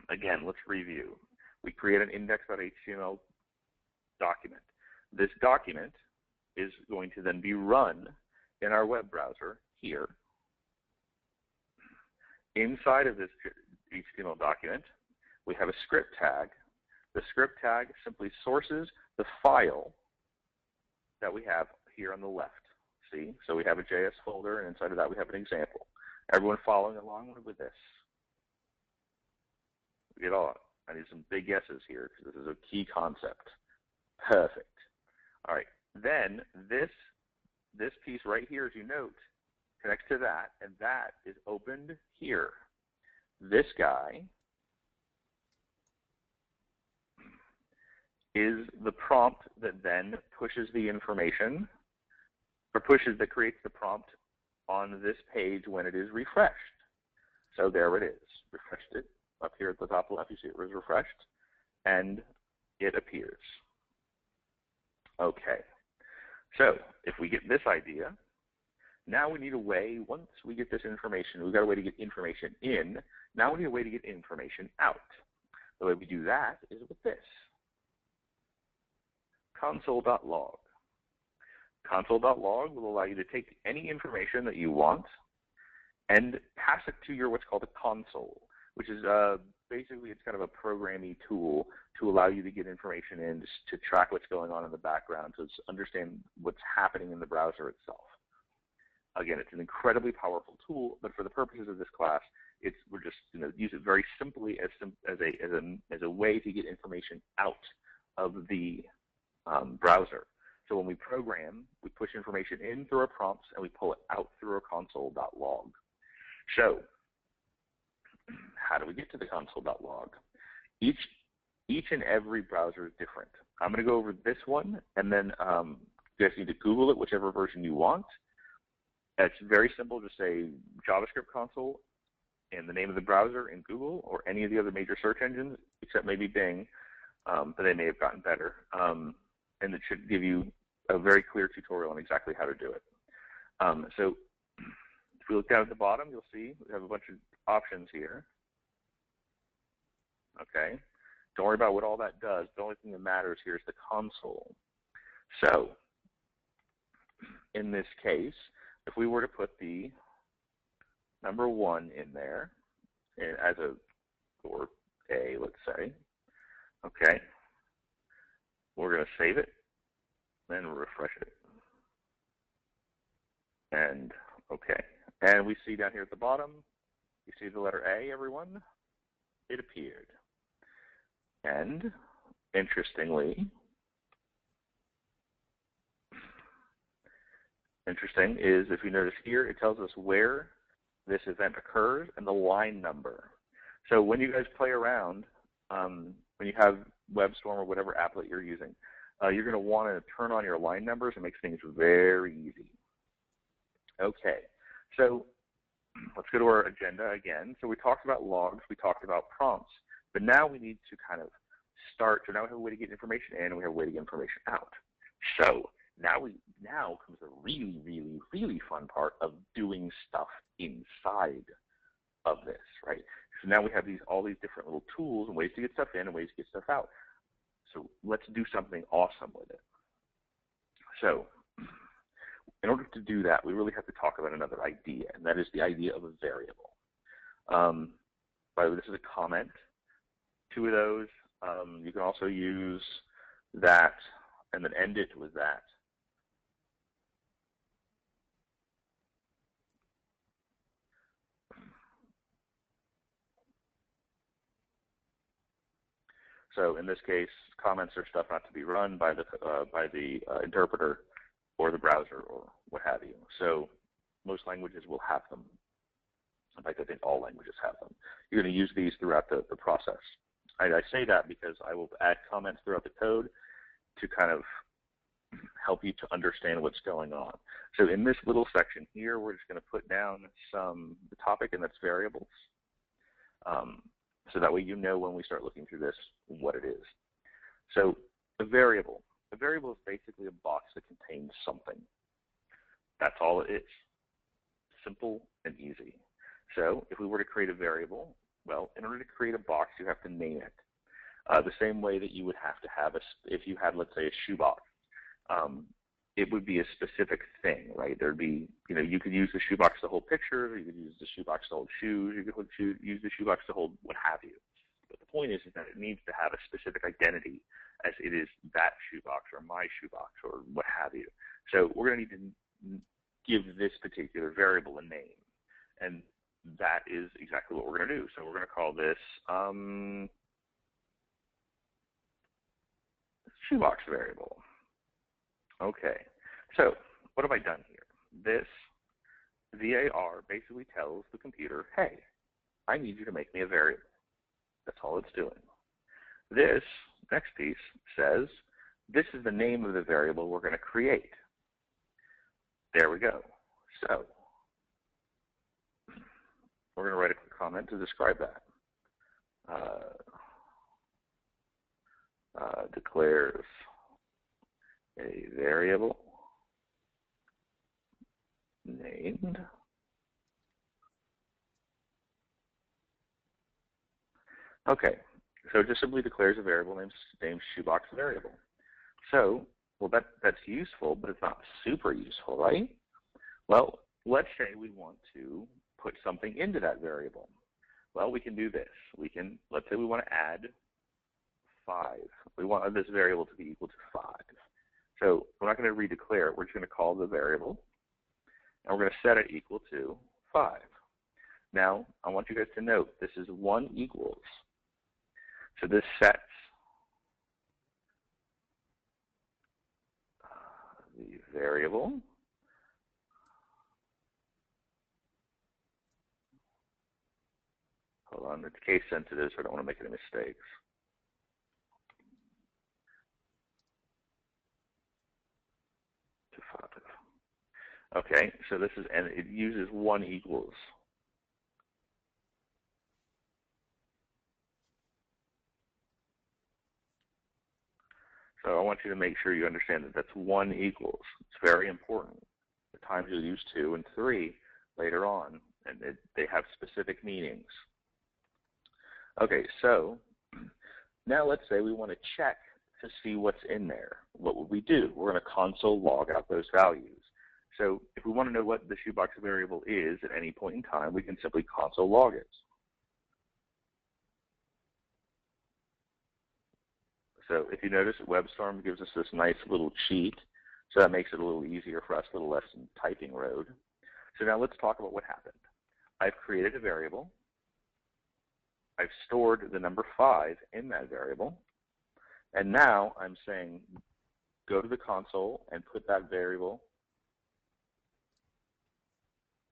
again, let's review. We create an index.html document. This document is going to then be run in our web browser here. Inside of this HTML document, we have a script tag. The script tag simply sources the file that we have here on the left. See? So we have a JS folder, and inside of that we have an example. Everyone following along with this? We get all. I need some big yeses here because this is a key concept. Perfect. All right. Then this piece right here, as you note, connects to that, and that is opened here. This guy is the prompt that then pushes the information, or that creates the prompt on this page when it is refreshed. So there it is. Refreshed it. Up here at the top left, you see it was refreshed, and it appears. Okay. So if we get this idea, now we need a way, once we get this information, we've got a way to get information in. Now we need a way to get information out. The way we do that is with this. Console.log. Console.log will allow you to take any information that you want and pass it to your what's called a console, which is basically it's kind of a programming tool to allow you to get information in, to track what's going on in the background, to understand what's happening in the browser itself. Again, it's an incredibly powerful tool, but for the purposes of this class, we're just use it very simply as a way to get information out of the browser. So when we program, we push information in through our prompts and we pull it out through our console.log. So how do we get to the console.log? Each and every browser is different. I'm going to go over this one, and then you guys need to Google it, whichever version you want. It's very simple. Just say JavaScript console and the name of the browser in Google or any of the other major search engines, except maybe Bing, but they may have gotten better. And it should give you a very clear tutorial on exactly how to do it. So if we look down at the bottom, you'll see we have a bunch of options here. Okay. Don't worry about what all that does. The only thing that matters here is the console. So in this case, if we were to put the number 1 in there as or A, let's say, okay, we're going to save it, then refresh it. And okay. And we see down here at the bottom, you see the letter A, everyone? It appeared. And interesting is if you notice here, it tells us where this event occurs and the line number. So when you guys play around, when you have WebStorm or whatever applet you're using, you're going to want to turn on your line numbers. It makes things very easy. Okay, so let's go to our agenda again. So we talked about logs, we talked about prompts, but now we need to kind of start. So now we have a way to get information in, and we have a way to get information out. So now comes the really, really, really fun part of doing stuff inside of this, right? So now we have all these different little tools and ways to get stuff in and ways to get stuff out. So let's do something awesome with it. So in order to do that, we really have to talk about another idea, and that is the idea of a variable. By the way, this is a comment. 2 of those. You can also use that and then end it with that. So in this case, comments are stuff not to be run by the interpreter or the browser or what have you. So most languages will have them. In fact, I think all languages have them. You're going to use these throughout the process. I say that because I will add comments throughout the code to kind of help you to understand what's going on. So in this little section here, we're just going to put down the topic, and that's variables. So that way you know when we start looking through this what it is. So a variable is basically a box that contains something. That's all it is. Simple and easy. So if we were to create a variable, well, in order to create a box, you have to name it. The same way that you would have to have if you had, let's say, a shoebox. It would be a specific thing, right? There'd be, you could use the shoebox to hold pictures, or you could use the shoebox to hold shoes, you could use the shoebox to hold what have you. But the point is that it needs to have a specific identity as it is that shoebox or my shoebox or what have you. So we're going to need to give this particular variable a name. And that is exactly what we're going to do. So we're going to call this shoebox variable. Okay, so what have I done here? This VAR basically tells the computer, hey, I need you to make me a variable. That's all it's doing. This next piece says, this is the name of the variable we're going to create. There we go. So we're going to write a quick comment to describe that. Declares a variable named okay, so it just simply declares a variable named shoebox variable. So, well, that's useful, but it's not super useful, right? Well, let's say we want to put something into that variable. Well, we can do this. Let's say we want to add 5. We want this variable to be equal to 5. So we're not going to redeclare it. We're just going to call the variable, and we're going to set it equal to 5. Now, I want you guys to note this is 1 equals. So this sets the variable hold on, it's case sensitive, so I don't want to make any mistakes. To 5. Okay, so this is, and it uses 1 equals. So I want you to make sure you understand that that's 1 equals. It's very important. The times you'll use 2 and 3 later on, and they have specific meanings. Okay, so now let's say we want to check to see what's in there. What would we do? We're going to console log out those values. So if we want to know what the shoebox variable is at any point in time, we can simply console log it. So if you notice, WebStorm gives us this nice little cheat, so that makes it a little easier for us, a little less typing road. So now let's talk about what happened. I've created a variable. I've stored the number 5 in that variable. And now I'm saying, go to the console and put that variable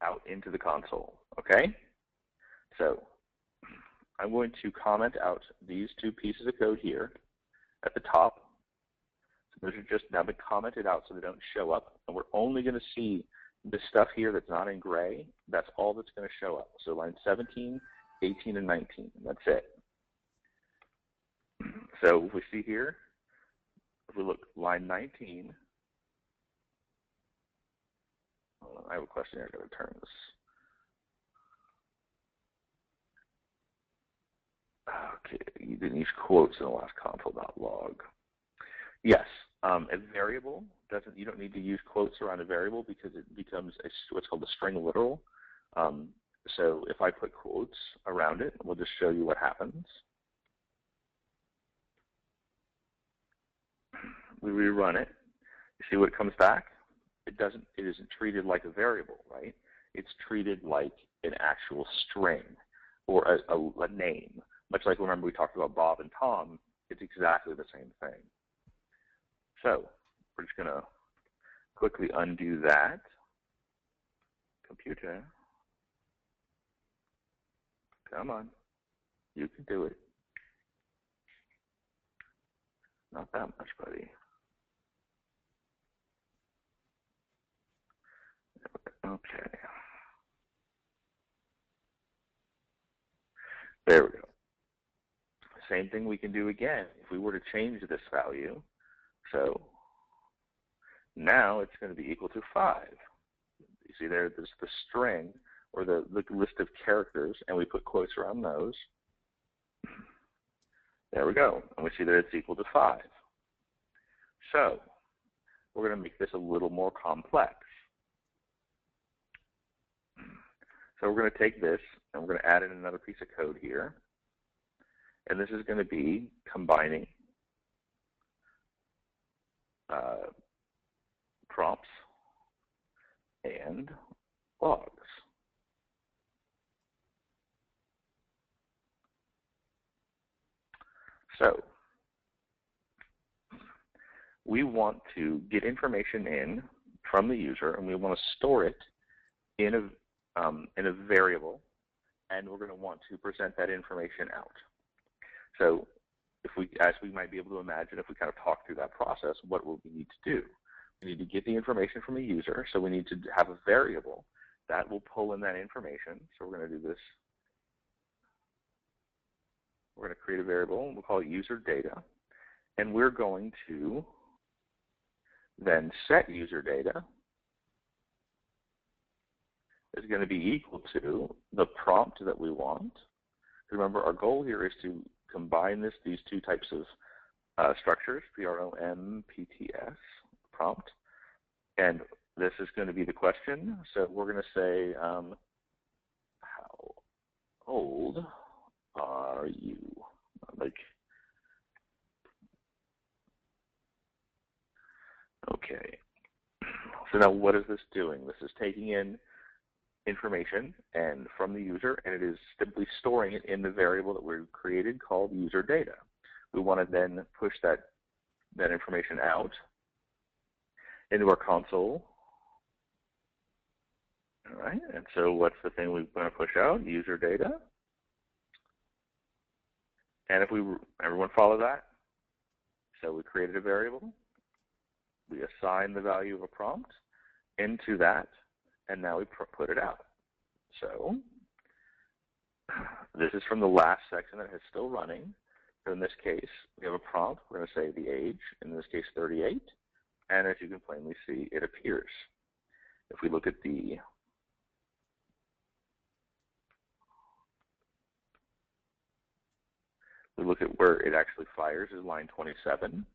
out into the console, okay? So I'm going to comment out these 2 pieces of code here at the top. So those are just now been commented out so they don't show up. And we're only going to see the stuff here that's not in gray. That's all that's going to show up. So line 17, 18, and 19. That's it. So if we see here, if we look line 19, I have a question here. I've got to turn this. Okay, you didn't use quotes in the last console.log. Yes, a variable doesn't. You don't need to use quotes around a variable because it becomes what's called a string literal. So if I put quotes around it, we'll just show you what happens. We rerun it. You see what comes back? It doesn't. It isn't treated like a variable, right? It's treated like an actual string or a name. Much like, remember, we talked about Bob and Tom. It's exactly the same thing. So we're just going to quickly undo that. Computer, come on. You can do it. Not that much, buddy. Okay. There we go. Same thing we can do again if we were to change this value. So now it's going to be equal to 5. You see there's the string or the list of characters, and we put quotes around those. There we go. And we see that it's equal to 5. So we're going to make this a little more complex. So we're going to take this, and we're going to add in another piece of code here. And this is going to be combining prompts and logs. So we want to get information in from the user, and we want to store it in a variable, and we're going to want to present that information out. So if we, as we might be able to imagine, if we kind of talk through that process, what will we need to do? We need to get the information from a user, so we need to have a variable that will pull in that information. So we're going to do this. We're going to create a variable, and we'll call it user data, and we're going to then set user data is going to be equal to the prompt that we want. Remember, our goal here is to combine these two types of structures, PROMPTS, prompt, and this is going to be the question. So we're going to say, how old are you? Okay. So now what is this doing? This is taking in information and from the user, and it is simply storing it in the variable that we created called user data. We want to then push that information out into our console. All right, and so what's the thing we want to push out? User data. And if everyone follow that? So we created a variable. We assign the value of a prompt into that, and now we put it out. So this is from the last section that is still running. So in this case, we have a prompt. We're going to say the age, in this case 38, and as you can plainly see, it appears. If we look at where it actually fires is line 27,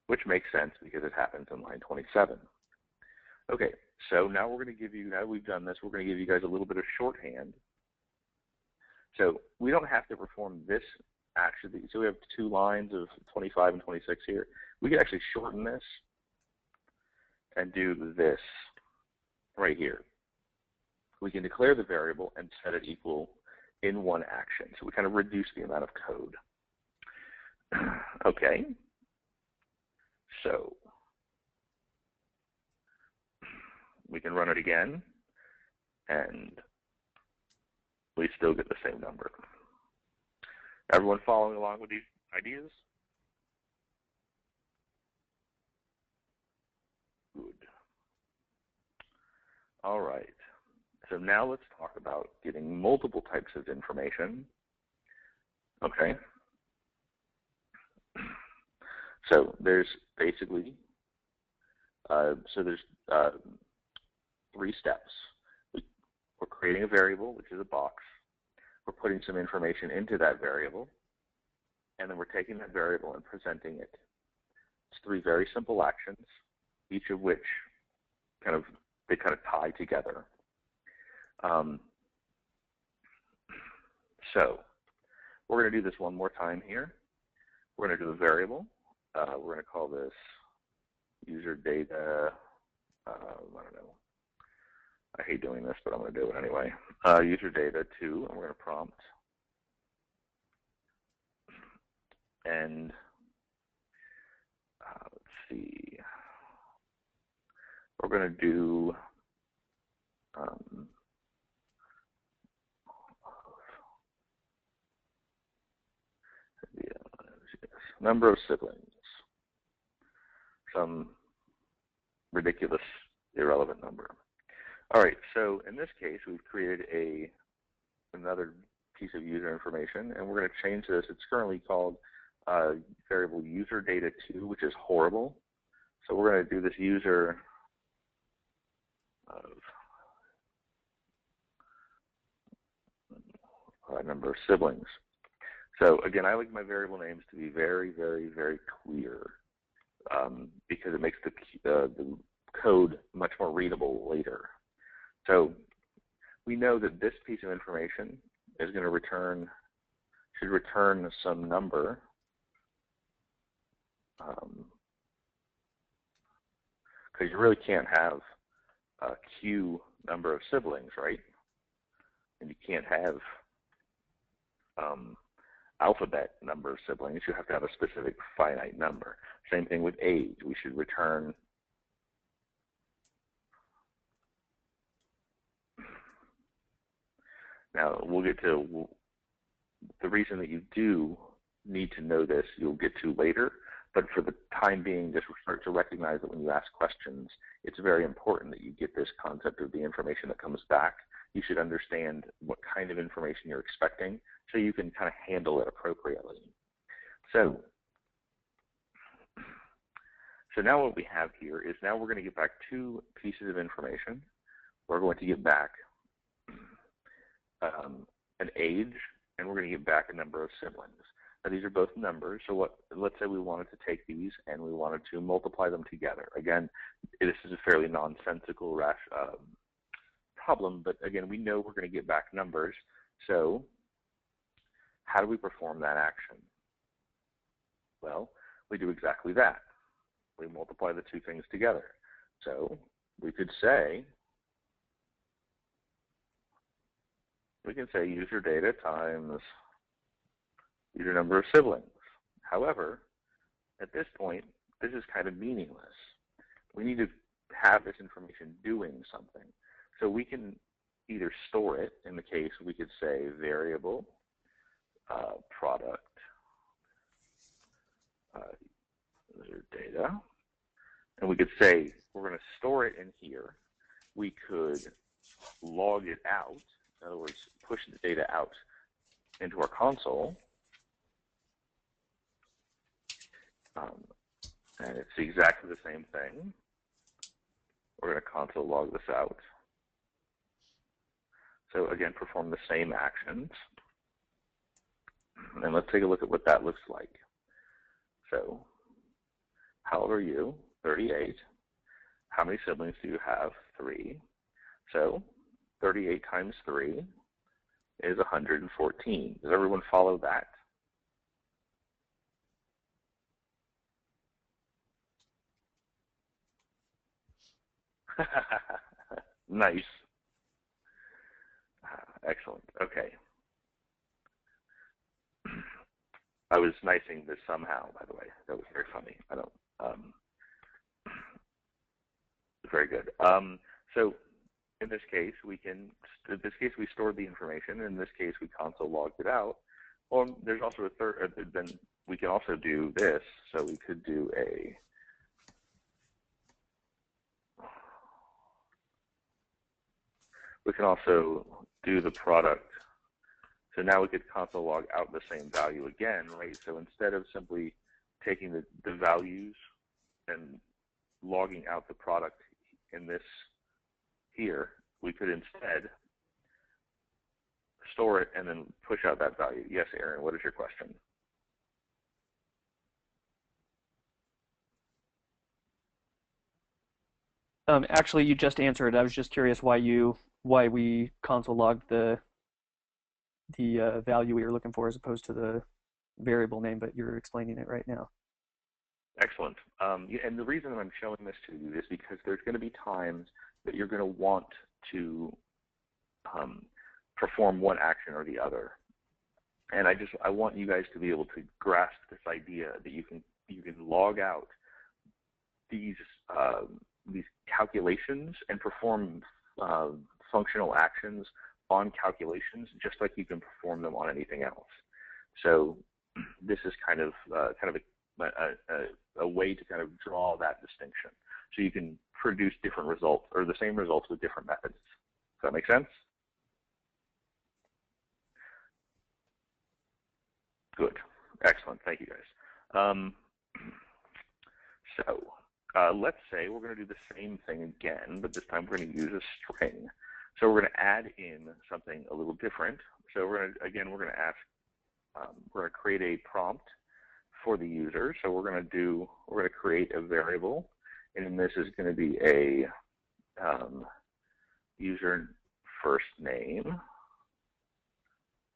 which makes sense because it happens in line 27. Okay, so now we're going to give you, now we've done this, we're going to give you guys a little bit of shorthand. So we don't have to perform this actually. So we have 2 lines of 25 and 26 here. We can actually shorten this and do this right here. We can declare the variable and set it equal in one action. So we kind of reduce the amount of code. Okay. So we can run it again, and we still get the same number. Everyone following along with these ideas? Good. All right. So now let's talk about getting multiple types of information. Okay. So there's basically, there's 3 steps. We're creating a variable, which is a box. We're putting some information into that variable, and then we're taking that variable and presenting it. It's 3 very simple actions, each of which they kind of tie together. So we're going to do this one more time here. We're going to do a variable. We're going to call this user data. I don't know. I hate doing this, but I'm going to do it anyway. User data 2, and we're going to prompt. And let's see. We're going to do number of siblings. Some ridiculous, irrelevant number. All right, so in this case, we've created another piece of user information, and we're going to change this. It's currently called variable user data 2, which is horrible. So we're going to do this user of number of siblings. So again, I like my variable names to be very, very, very clear because it makes the code much more readable later. So we know that this piece of information is going to should return some number. because you really can't have a Q number of siblings, right? And you can't have alphabet number of siblings. You have to have a specific finite number. Same thing with age. We should return now we'll get to the reason that you do need to know this, you'll get to later, but for the time being, just start to recognize that when you ask questions, it's very important that you get this concept of the information that comes back. You should understand what kind of information you're expecting so you can kind of handle it appropriately. So now what we have here is now we're going to get back two pieces of information. We're going to get back an age, and we're going to get back a number of siblings. Now these are both numbers, so let's say we wanted to take these and we wanted to multiply them together. Again, this is a fairly nonsensical problem, but again, we know we're going to get back numbers, so how do we perform that action? Well, we do exactly that. We multiply the two things together. So we could say, user data times user number of siblings. However, at this point, this is kind of meaningless. We need to have this information doing something. So we can either store it, in the case we could say variable product user data, and we could say we're going to store it in here. We could log it out, in other words, push the data out into our console, and it's exactly the same thing. We're going to console log this out. So again, perform the same actions. And let's take a look at what that looks like. So, how old are you? 38. How many siblings do you have? 3. So, 38 times 3 is 114. Does everyone follow that? Nice. Excellent. Okay. I was nicing this somehow, by the way. That was very funny. I don't. Very good. So in this case, we stored the information. In this case, we console logged it out. Or there's also a third. Then we can also do this. So we could do a. We can also do the product. So now we could console log out the same value again, right? So instead of simply taking the values and logging out the product in this here, we could instead store it and then push out that value. Yes, Aaron, what is your question? Actually, you just answered. I was just curious why we console logged the value we were looking for as opposed to the variable name, but you're explaining it right now. Excellent. And the reason I'm showing this to you is because there's going to be times that you're going to want to perform one action or the other. And I want you guys to be able to grasp this idea that you can log out these calculations and perform functional actions on calculations just like you can perform them on anything else. So this is kind of a way to kind of draw that distinction. So you can produce different results or the same results with different methods. Does that make sense? Good. Excellent. Thank you, guys. Let's say we're going to do the same thing again, but this time we're going to use a string. So we're going to add in something a little different. So we're going to create a prompt for the user. So we're going to create a variable, and this is going to be a user first name,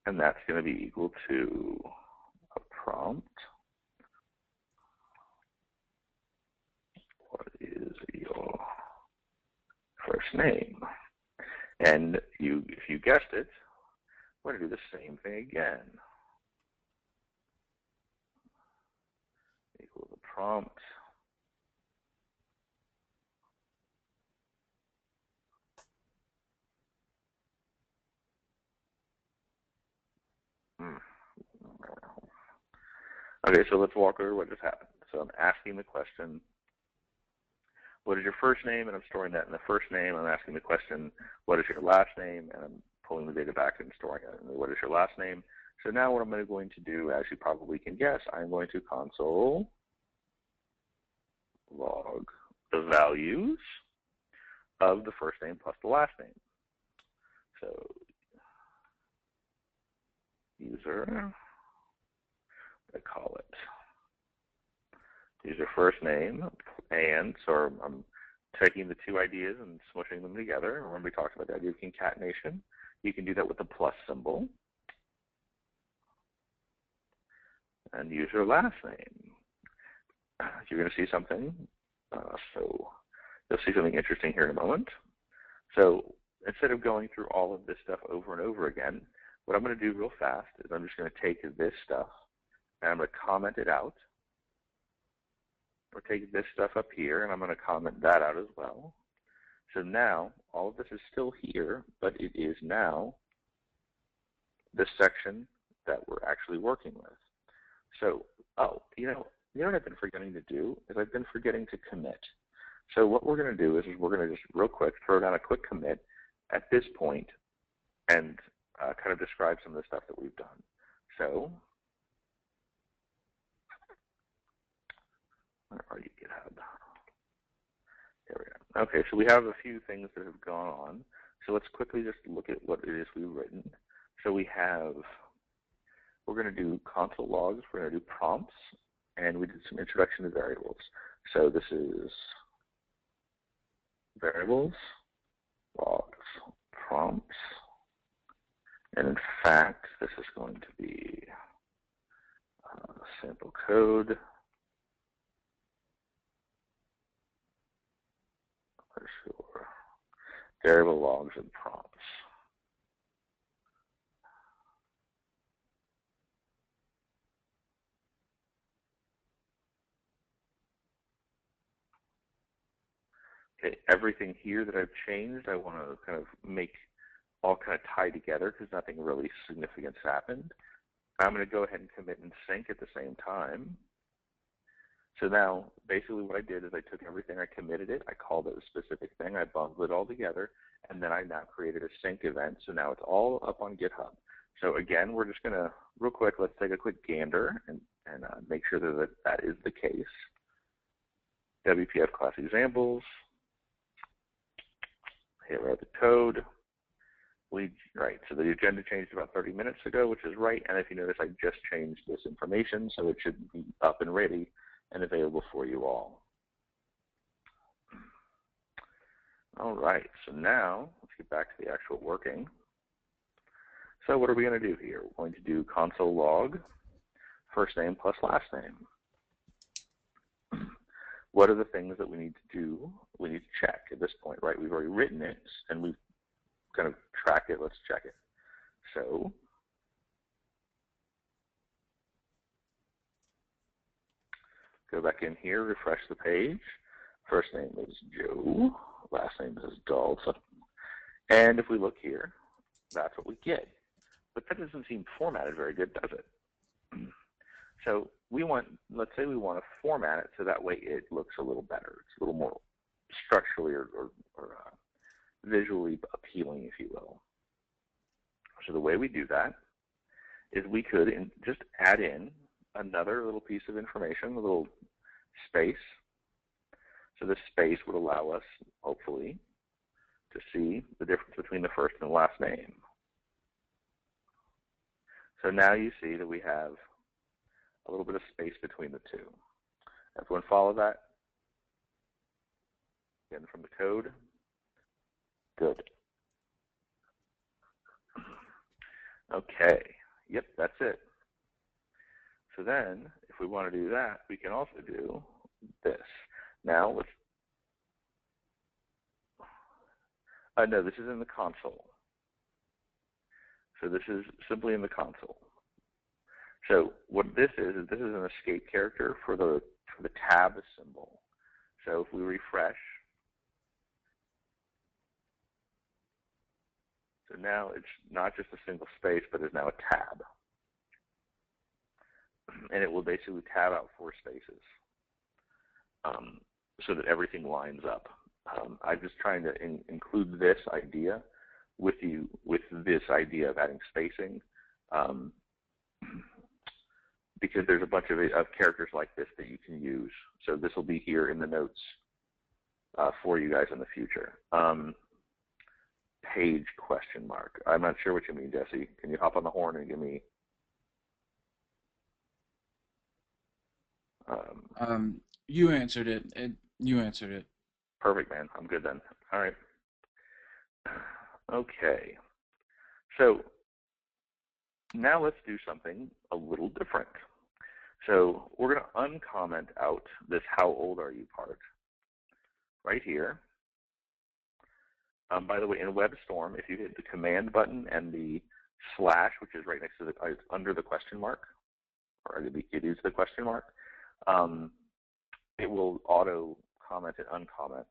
and that's going to be equal to a prompt. What is your first name. And if you guessed it, we're going to do the same thing again. Equal the prompt. Okay, so let's walk over what just happened. So I'm asking the question, what is your first name? And I'm storing that in the first name. I'm asking the question, what is your last name? And I'm pulling the data back and storing it. And what is your last name? So now what I'm going to do, as you probably can guess, I'm going to console log the values of the first name plus the last name. So user, I call it user first name, and so I'm taking the two ideas and smushing them together. Remember we talked about the idea of concatenation. You can do that with the plus symbol. And user last name. You're going to see something. So you'll see something interesting here in a moment. So instead of going through all of this stuff over and over again, what I'm going to do real fast is I'm just going to take this stuff and I'm going to comment it out. Or take this stuff up here and I'm going to comment that out as well. So now all of this is still here, but it is now the section that we're actually working with. So, you know what I've been forgetting to do is I've been forgetting to commit. So what we're going to do is we're going to just real quick throw down a quick commit at this point and kind of describe some of the stuff that we've done. So, where are you, GitHub? There we go. Okay, so we have a few things that have gone on. So let's quickly just look at what it is we've written. So we're going to do console logs, we're going to do prompts, and we did some introduction to variables. So this is variables, logs, prompts, and in fact, this is going to be sample code. Sure. Variable logs and prompts. Okay, everything here that I've changed, I want to kind of make all kind of tie together because nothing really significant happened. I'm going to go ahead and commit and sync at the same time. So now, basically what I did is I took everything, I committed it, I called it a specific thing, I bundled it all together, and then I now created a sync event. So now it's all up on GitHub. So again, we're just going to, real quick, let's take a quick gander and make sure that that is the case. WPF class examples. Hit write the code. Right, so the agenda changed about 30 minutes ago, which is right. And if you notice, I just changed this information, so it should be up and ready and available for you all. All right, so now let's get back to the actual working. So what are we going to do here? We're going to do console log first name plus last name. What are the things that we need to do? We need to check at this point, right? We've already written it and we've kind of tracked it. Let's check it. So go back in here, refresh the page. First name is Joe, last name is Dalton. And if we look here, that's what we get. But that doesn't seem formatted very good, does it? So we want, let's say we want to format it so that way it looks a little better. It's a little more structurally or visually appealing, if you will. So the way we do that is we could just add in another little piece of information, a little space. So this space would allow us, hopefully, to see the difference between the first and the last name. So now you see that we have a little bit of space between the two. Everyone follow that? Again, from the code. Good. Okay. Yep, that's it. So then, if we want to do that, we can also do this. Now, let's No, this is in the console. So this is simply in the console. So what this is this is an escape character for the tab symbol. So if we refresh, so now it's not just a single space, but it's now a tab. And it will basically tab out 4 spaces so that everything lines up. I'm just trying to include this idea with you, with this idea of adding spacing, because there's a bunch of characters like this that you can use. So this will be here in the notes for you guys in the future. Page question mark. I'm not sure what you mean, Jesse. Can you hop on the horn and give me? You answered it. You answered it. Perfect, man. I'm good then. All right. Okay. So now let's do something a little different. So we're going to uncomment out this "how old are you" part right here. By the way, in WebStorm, if you hit the command button and the slash, which is right next to it's under the question mark, or it is the question mark, it will auto comment and uncomment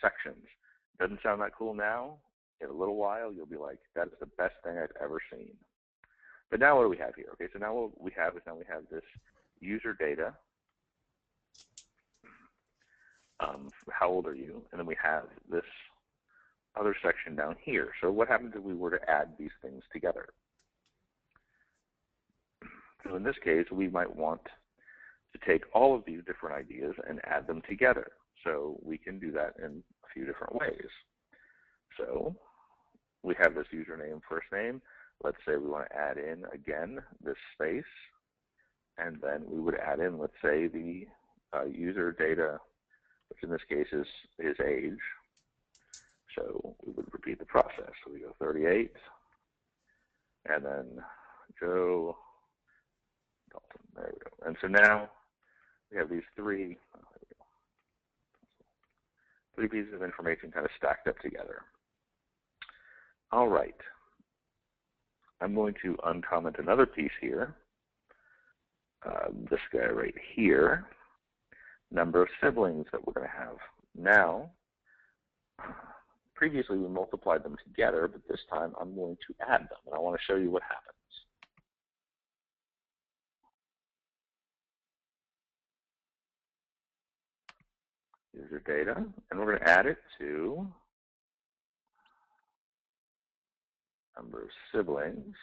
sections. Doesn't sound that cool now. In a little while, you'll be like, that is the best thing I've ever seen. But now what do we have here? Okay, so now what we have is this user data. How old are you? And then we have this other section down here. So what happens if we were to add these things together? So in this case, we might want to take all of these different ideas and add them together. So we can do that in a few different ways. So we have this username, first name. Let's say we want to add in, again, this space. And then we would add in, let's say, the user data, which in this case is his age. So we would repeat the process. So we go 38, and then Joe Dalton. There we go. And so now we have these three pieces of information kind of stacked up together. All right. I'm going to uncomment another piece here. This guy right here. Number of siblings that we're going to have. Now, previously we multiplied them together, but this time I'm going to add them, and I want to show you what happens. User data, and we're going to add it to number of siblings.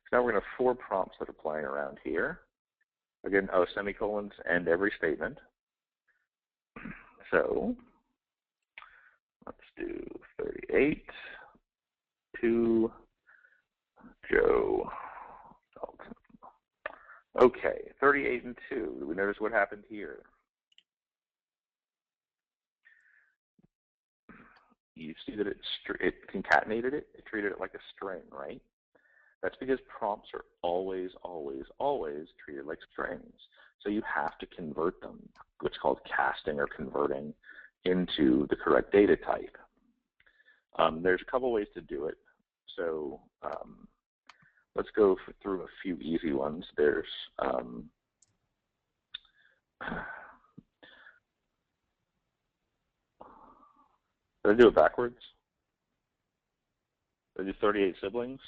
So now we're going to have 4 prompts that are playing around here. Again, semicolons end every statement. So let's do 38 to Joe Dalton. Okay, 38 and 2. Do we notice what happened here? You see that it concatenated it. It treated it like a string, right? That's because prompts are always, always, always treated like strings. So you have to convert them, what's called casting or converting, into the correct data type. There's a couple ways to do it. So let's go through a few easy ones. There's did I do it backwards? Did I do 38 siblings?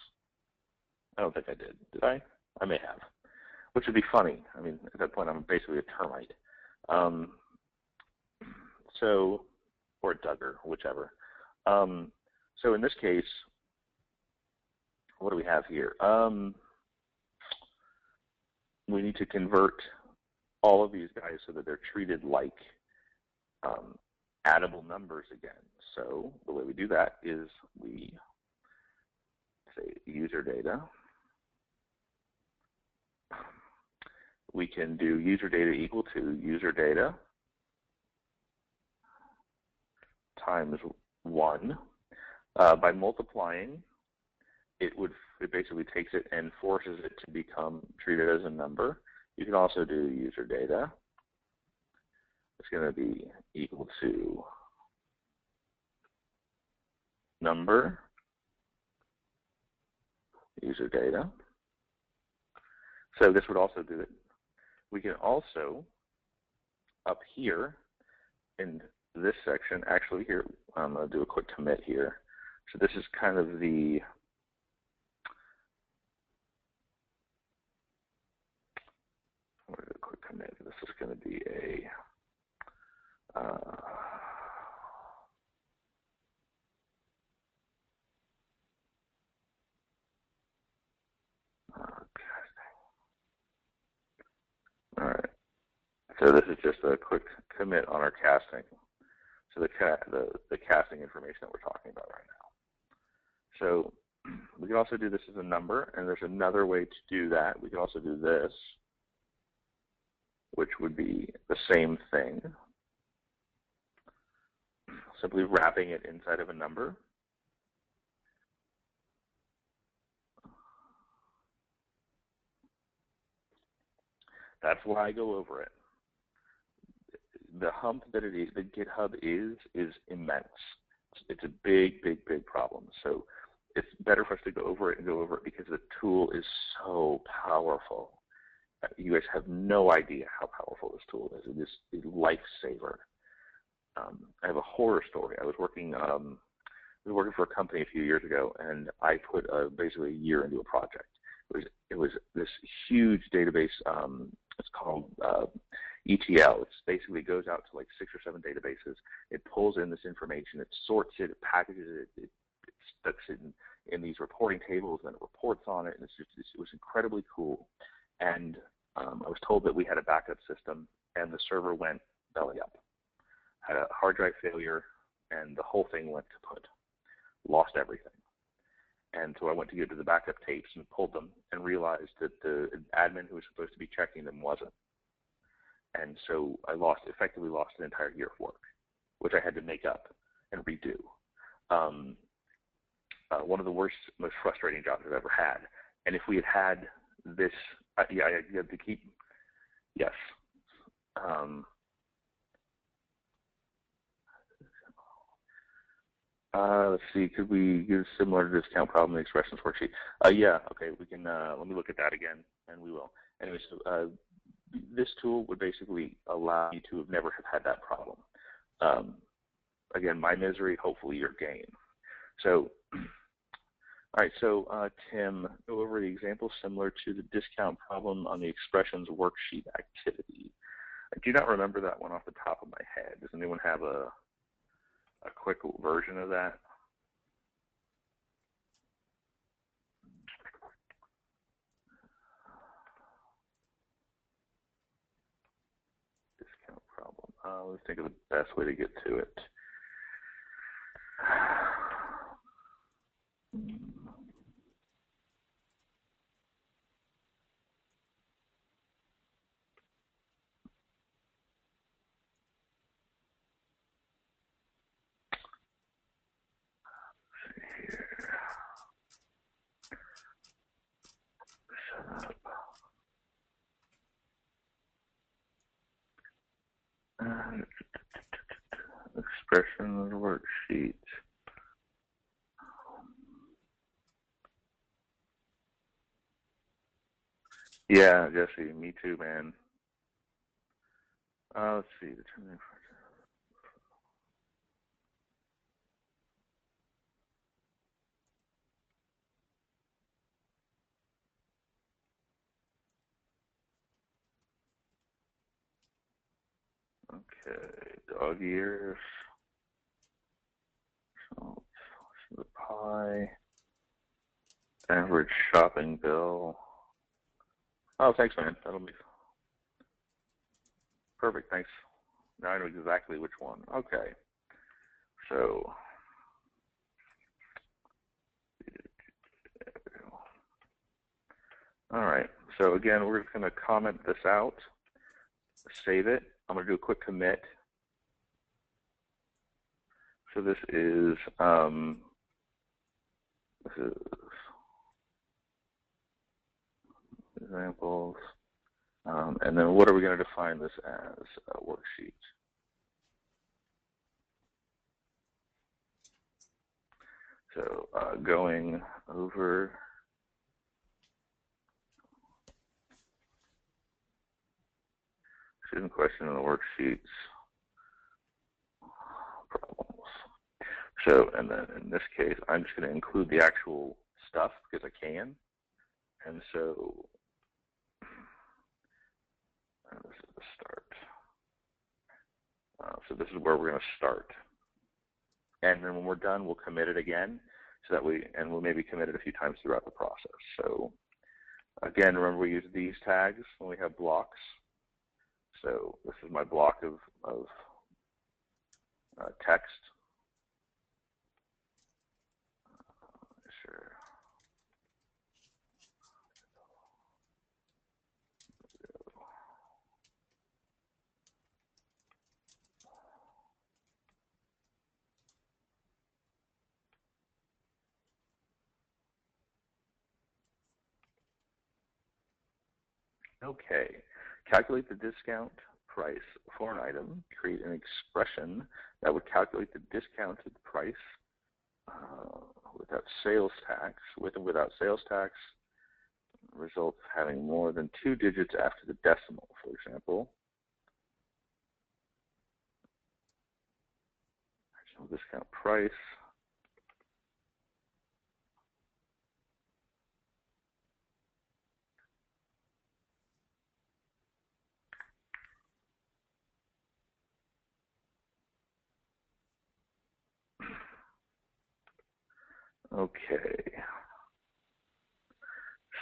I don't think I did. Did I? I may have. Which would be funny. I mean, at that point, I'm basically a termite. Or a Duggar, whichever. So in this case, what do we have here? We need to convert all of these guys so that they're treated like addable numbers again. So the way we do that is we say user data. We can do user data equal to user data times 1. By multiplying, it basically takes it and forces it to become treated as a number. You can also do user data. It's going to be equal to number, user data. So this would also do it. We can also, up here in this section, actually here, I'm going to do a quick commit here. So this is kind of the, I'm going to do a quick commit. This is going to be a, all right. So this is just a quick commit on our casting. So the casting information that we're talking about right now. So we can also do this as a number, and there's another way to do that. We can also do this, which would be the same thing. Simply wrapping it inside of a number. That's why I go over it. The hump that it is, the GitHub is immense. It's a big, big, big problem. So it's better for us to go over it because the tool is so powerful. You guys have no idea how powerful this tool is. It is a lifesaver. I have a horror story. I was working for a company a few years ago, and I put basically a year into a project. It was this huge database. It's called ETL. It basically goes out to like 6 or 7 databases. It pulls in this information. It sorts it. It packages it. It puts it in these reporting tables, and it reports on it. And it was incredibly cool. And I was told that we had a backup system, and the server went belly up. Had a hard drive failure, and the whole thing went kaput. Lost everything. And so I went to get to the backup tapes and pulled them and realized that the admin who was supposed to be checking them wasn't. And so I effectively lost an entire year of work, which I had to make up and redo. One of the worst, most frustrating jobs I've ever had. And if we had had this, yeah, I had to keep, yes. Let's see, could we use similar discount problem in the expressions worksheet? Yeah, okay, we can, let me look at that again, and we will. Anyway, so this tool would basically allow you to never have had that problem. Again, my misery, hopefully your gain. So, all right, so Tim, go over the example similar to the discount problem on the expressions worksheet activity. I do not remember that one off the top of my head. Does anyone have a quick version of that? Discount problem. Let's think of the best way to get to it. Expression worksheet. Yeah, Jesse, me too, man. Let's see. Okay, dog ears. So, the pie. Average shopping bill. Oh, thanks, man. That'll be perfect. Thanks. Now I know exactly which one. Okay. So, all right. So again, we're just going to comment this out, save it. I'm going to do a quick commit. So this is examples. And then what are we going to define this as? A worksheet. So going over student question in the worksheets problems. So, and then in this case, I'm just going to include the actual stuff because I can. And so this is the start. So this is where we're going to start. And then when we're done, we'll commit it again, so that and we'll maybe commit it a few times throughout the process. So again, remember we use these tags when we have blocks. So this is my block of text. Sure. Okay, calculate the discount price for an item. Create an expression that would calculate the discounted price without sales tax, with and without sales tax. Results having more than 2 digits after the decimal, for example. Original discount price. Okay.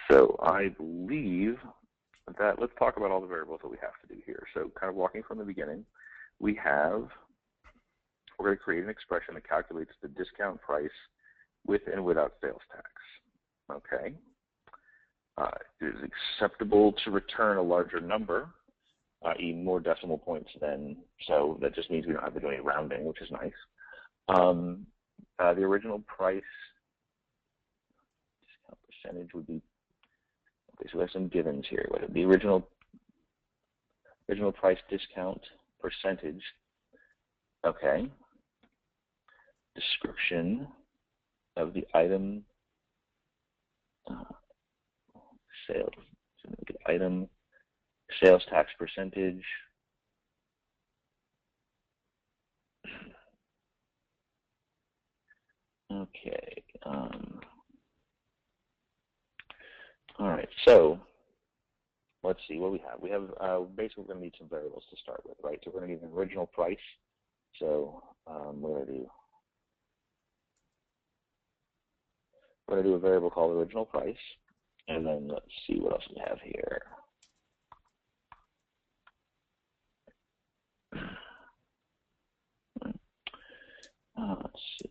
So I believe that, let's talk about all the variables that we have to do here. So kind of walking from the beginning, we're going to create an expression that calculates the discount price with and without sales tax. Okay. It is acceptable to return a larger number, i.e. more decimal points than, so that just means we don't have to do any rounding, which is nice. The original price discount percentage would be, okay, so there's some givens here. The original price discount percentage, okay. Description of the item sales, item sales tax percentage. Okay. All right. So let's see what we have. We have basically we're going to need some variables to start with, right? So we're going to need an original price. So we're going to do a variable called original price, and then let's see what else we have here. Let's see.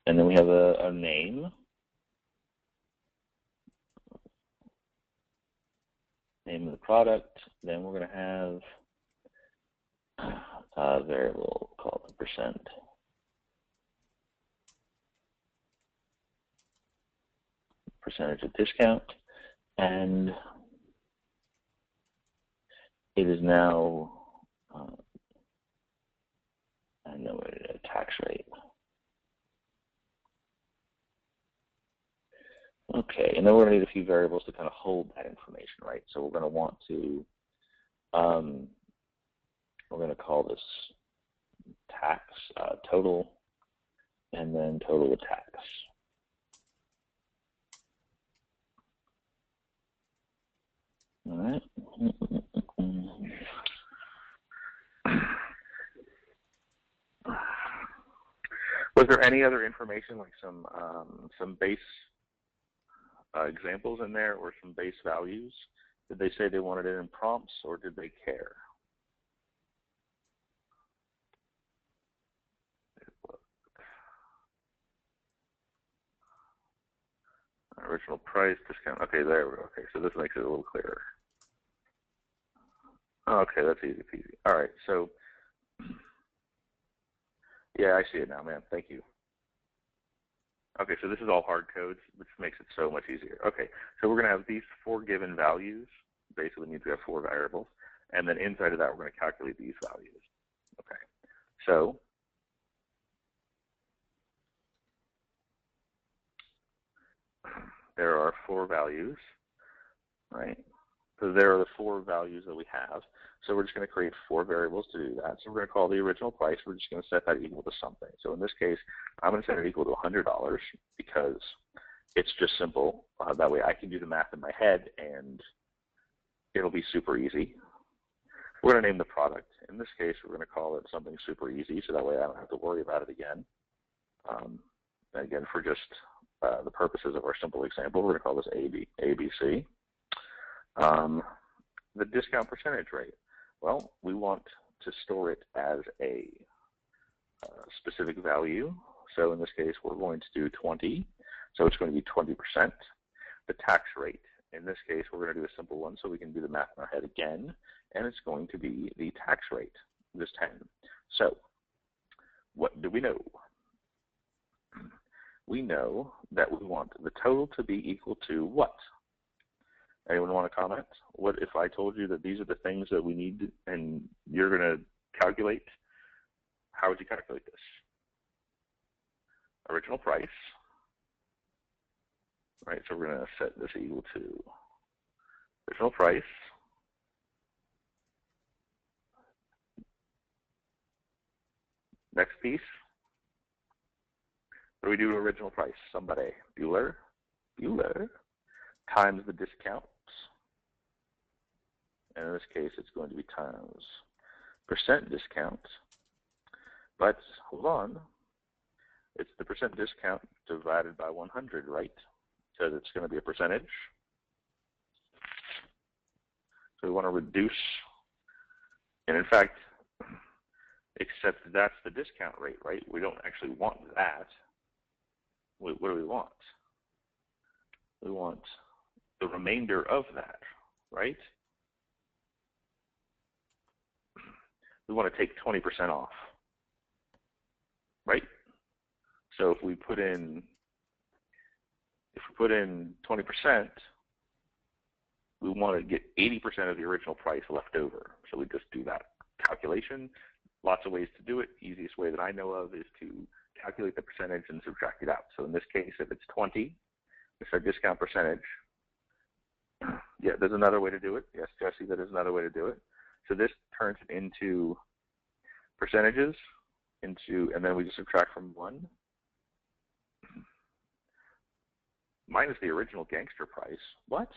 And then we have a name. Name of the product. Then we're going to have a variable called the percent. Percentage of discount. And it is now I know a tax rate. Okay, and then we're going to need a few variables to kind of hold that information, right? So we're going to want to, we're going to call this tax total, and then total of tax. All right. Was there any other information, like some base examples in there, or some base values? Did they say they wanted it in prompts, or did they care? Original price, discount. Okay, there we go. Okay, so this makes it a little clearer. Okay, that's easy peasy. All right, so yeah, I see it now, man. Thank you. Okay, so this is all hard codes, which makes it so much easier. Okay, so we're going to have these 4 given values. Basically means we have 4 variables. And then inside of that, we're going to calculate these values. Okay, so there are 4 values, right? So there are the 4 values that we have. So we're just going to create 4 variables to do that. So we're going to call the original price. We're just going to set that equal to something. So in this case, I'm going to set it equal to $100 because it's just simple. That way I can do the math in my head and it'll be super easy. We're going to name the product. In this case, we're going to call it something super easy, so that way I don't have to worry about it again. Again, for just the purposes of our simple example, we're going to call this ABC. The discount percentage rate. Well, we want to store it as a specific value. So in this case, we're going to do 20. So it's going to be 20%. The tax rate. In this case, we're going to do a simple one so we can do the math in our head again. And it's going to be the tax rate, this 10. So what do we know? We know that we want the total to be equal to what? Anyone want to comment? What if I told you that these are the things that we need and you're going to calculate? How would you calculate this? Original price. Right, so we're going to set this equal to original price. Next piece. What do we do to original price? Somebody. Bueller times the discounts. And in this case, it's going to be times percent discount. But hold on. It's the percent discount divided by 100, right? Because it's going to be a percentage. So we want to reduce. And in fact, except that's the discount rate, right? We don't actually want that. What do we want? We want the remainder of that, right? We want to take 20% off, right? So if we put in 20%, we want to get 80% of the original price left over. So we just do that calculation. Lots of ways to do it. Easiest way that I know of is to calculate the percentage and subtract it out. So in this case, if it's 20, it's our discount percentage. Yeah, there's another way to do it. Yes, Jesse, that is another way to do it. So this turns it into percentages, and then we just subtract from 1. Minus the original gangster price. What?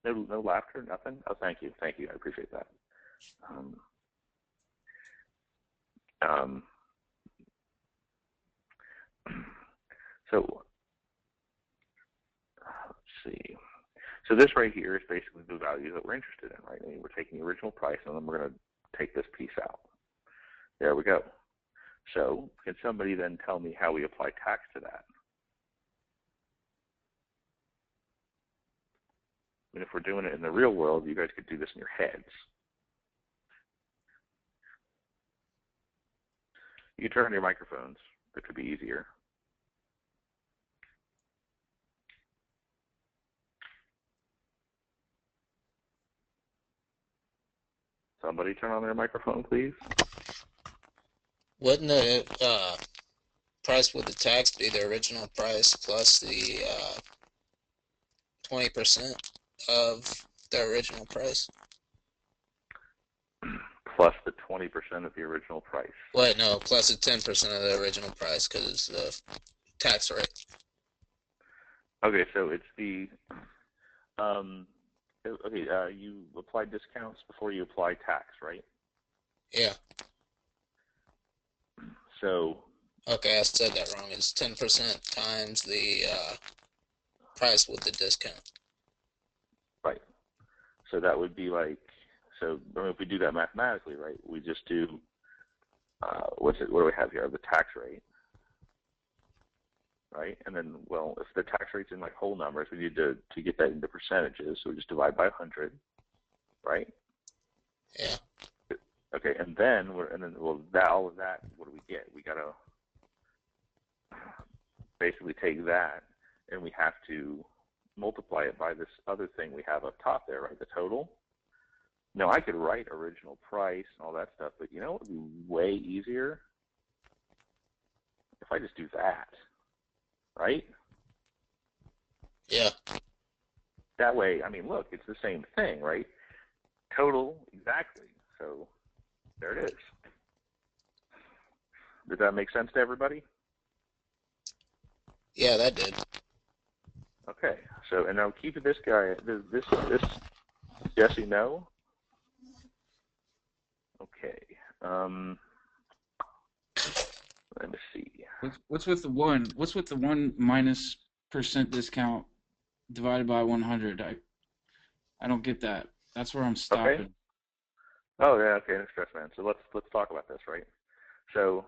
No laughter, nothing? Oh, thank you. Thank you. I appreciate that. So let's see. So this right here is basically the value that we're interested in, right? I mean, we're taking the original price, and then we're going to take this piece out. There we go. So can somebody then tell me how we apply tax to that? I mean, if we're doing it in the real world, you guys could do this in your heads. You can turn on your microphones. That could be easier. Somebody turn on their microphone, please. Wouldn't the price with the tax be the original price plus the 20% of the original price? Plus the 20% of the original price. Wait, no, plus the 10% of the original price because it's the tax rate. Okay, so it's the you apply discounts before you apply tax, right? Yeah. So. Okay, I said that wrong. It's 10% times the price with the discount. Right. So that would be like, so I mean, if we do that mathematically, right, we just do, what do we have here? The tax rate. Right? And then, well, if the tax rate's in like whole numbers, we need to get that into percentages. So we just divide by 100, right? Yeah. Okay, and then all of that, what do we get? We gotta basically take that and we have to multiply it by this other thing we have up top there, right? The total. Now I could write original price and all that stuff, but you know what would be way easier? If I just do that. right? Yeah. That way, I mean, look, it's the same thing, right? Total, exactly. So there it is. Does that make sense to everybody? Yeah, that did. Okay. So, and now keep this guy, this Jesse, no? Okay. Let me see. What's with the one? What's with the 1 minus % discount divided by 100? I don't get that. That's where I'm stopping. Okay. Oh yeah. Okay. No stress, man. So let's talk about this, right? So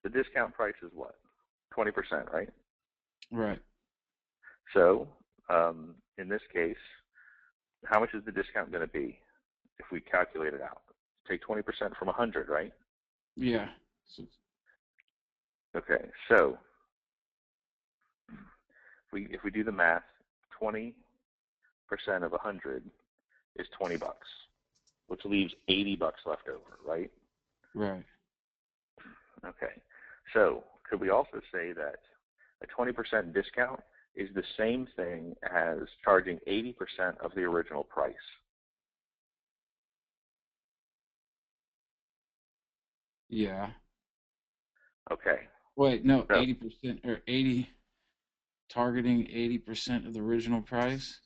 the discount price is what? 20%, right? Right. So in this case, how much is the discount going to be if we calculate it out? Take 20% from 100, right? Yeah. Okay. So if we do the math, 20% of 100 is $20, which leaves $80 left over, right? Right. Okay. So could we also say that a 20% discount is the same thing as charging 80% of the original price? Yeah. Okay. Wait, no, So, 80% or 80 targeting 80% of the original price?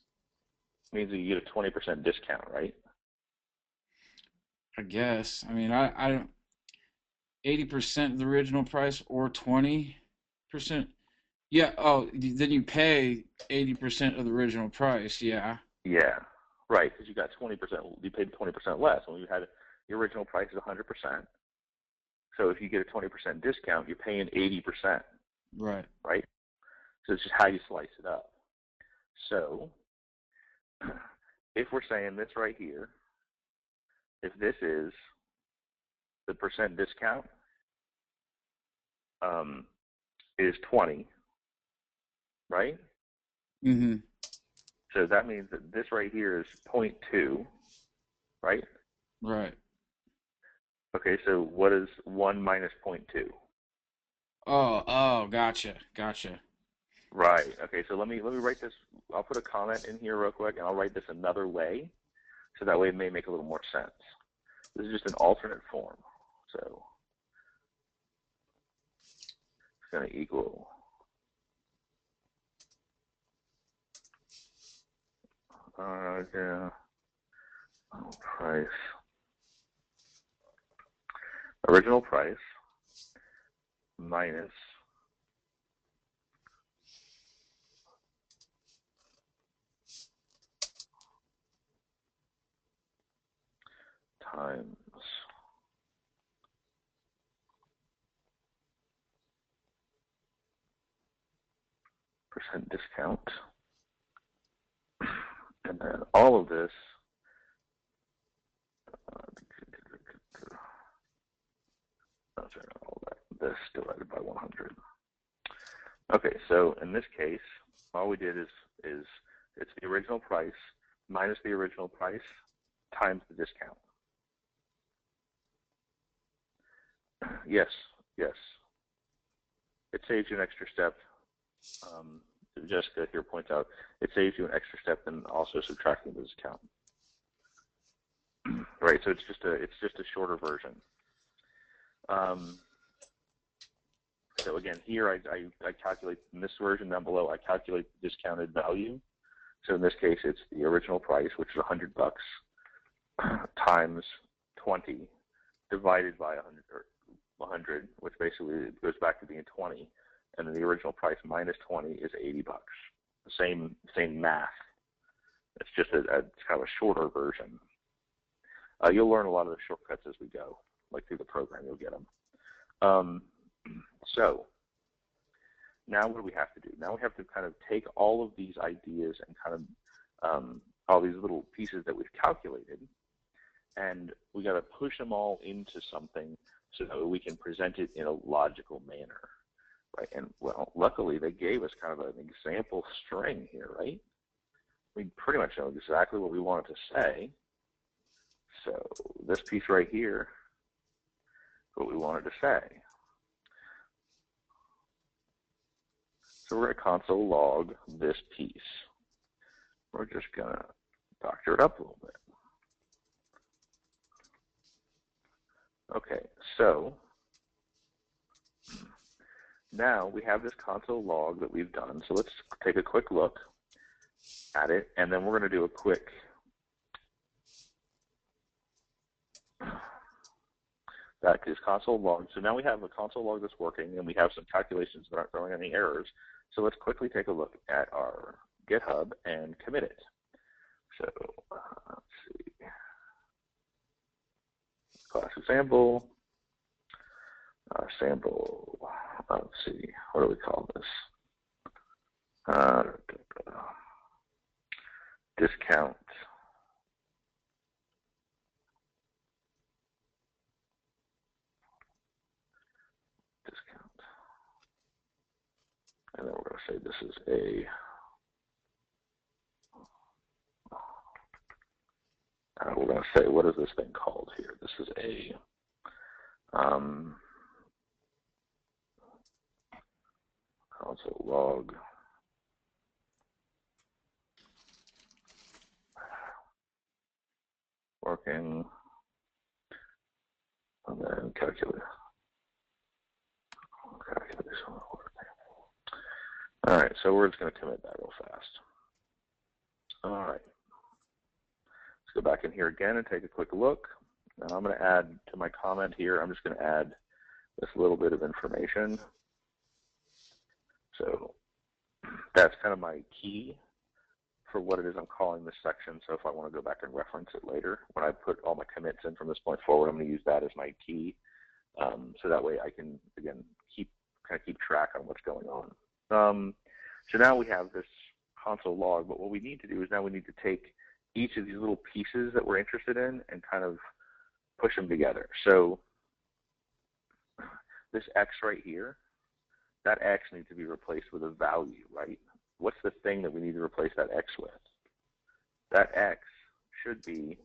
means that you get a 20% discount, right? I guess. I mean, I don't 80% of the original price or 20%. Yeah, oh, then you pay 80% of the original price. Yeah. Yeah. Right, because you got 20%, you paid 20% less when you had the original price is 100%. So if you get a 20% discount, you're paying 80%, Right. right? So it's just how you slice it up. So if we're saying this right here, if this is the percent discount is 20, right? Mm-hmm. So that means that this right here is 0.2, right? Right. Okay, so what is 1 minus 0.2? Oh, gotcha. Right. Okay, so let me write this. I'll put a comment in here real quick, and I'll write this another way, so that way it may make a little more sense. This is just an alternate form. So it's going to equal price, original price minus times percent discount, and then all of this this divided by 100. Okay, so in this case, all we did is it's the original price minus the original price times the discount. Yes. It saves you an extra step. Jessica here points out it saves you an extra step in also subtracting the discount. Right, so it's just a shorter version. So again, here I calculate in this version down below. I calculate the discounted value. So in this case, it's the original price, which is $100, times 20 divided by 100, which basically goes back to being 20, and then the original price minus 20 is $80. The same math. It's just it's kind of a shorter version. You'll learn a lot of the shortcuts as we go, like through the program. You'll get them. So now what do we have to do? Now we have to kind of take all of these ideas and kind of all these little pieces that we've calculated, and we got to push them all into something so that we can present it in a logical manner, right? And well, luckily they gave us kind of an example string here, right? We pretty much know exactly what we wanted to say. So this piece right here, what we wanted to say. So we're going to console log this piece. We're just going to doctor it up a little bit. Okay, so now we have this console log that we've done. So let's take a quick look at it, and then we're going to do a quick that is console log. So now we have a console log that's working, and we have some calculations that aren't throwing any errors. So let's quickly take a look at our GitHub and commit it. So let's see, class example, sample. Let's see, what do we call this? Discount. And then we're going to say this is a we're going to say, what is this thing called here? This is a console log working, and then calculate. All right, so we're just going to commit that real fast. All right, let's go back in here again and take a quick look. Now I'm going to add to my comment here, I'm just going to add this little bit of information. So that's kind of my key for what it is I'm calling this section. So if I want to go back and reference it later, when I put all my commits in from this point forward, I'm going to use that as my key. So that way I can, again, keep track on what's going on. So now we have this console log, but what we need to do is now we need to take each of these little pieces that we're interested in and kind of push them together. So this X right here, that X needs to be replaced with a value, right? What's the thing that we need to replace that X with? That X should be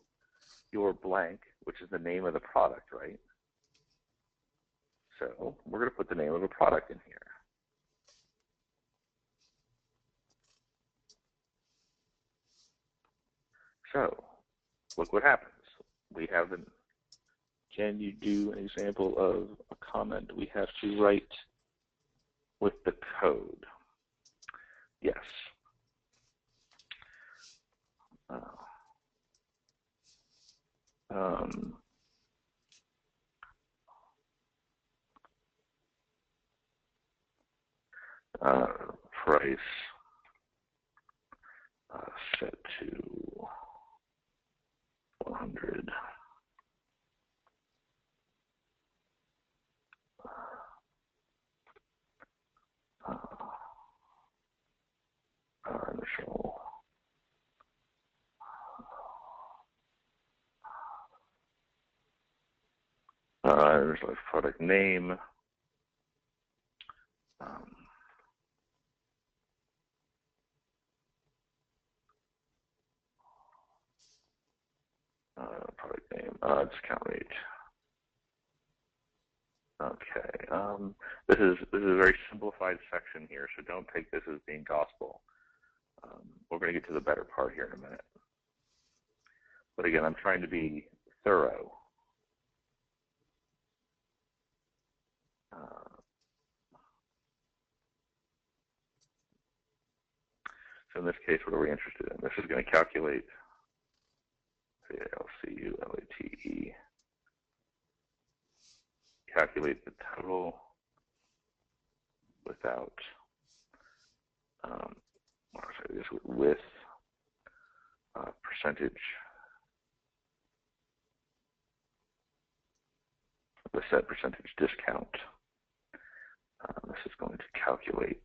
your blank, which is the name of the product, right? So we're going to put the name of a product in here. So look what happens. We have an, can you do an example of a comment we have to write with the code? Yes. Price set to 100. Initial. There's a product name. Product name, discount rate. Okay, this is a very simplified section here, so don't take this as being gospel. We're going to get to the better part here in a minute. But again, I'm trying to be thorough. So in this case, what are we interested in? This is going to calculate CALCULATE, calculate the total without, with percentage, the set percentage discount. This is going to calculate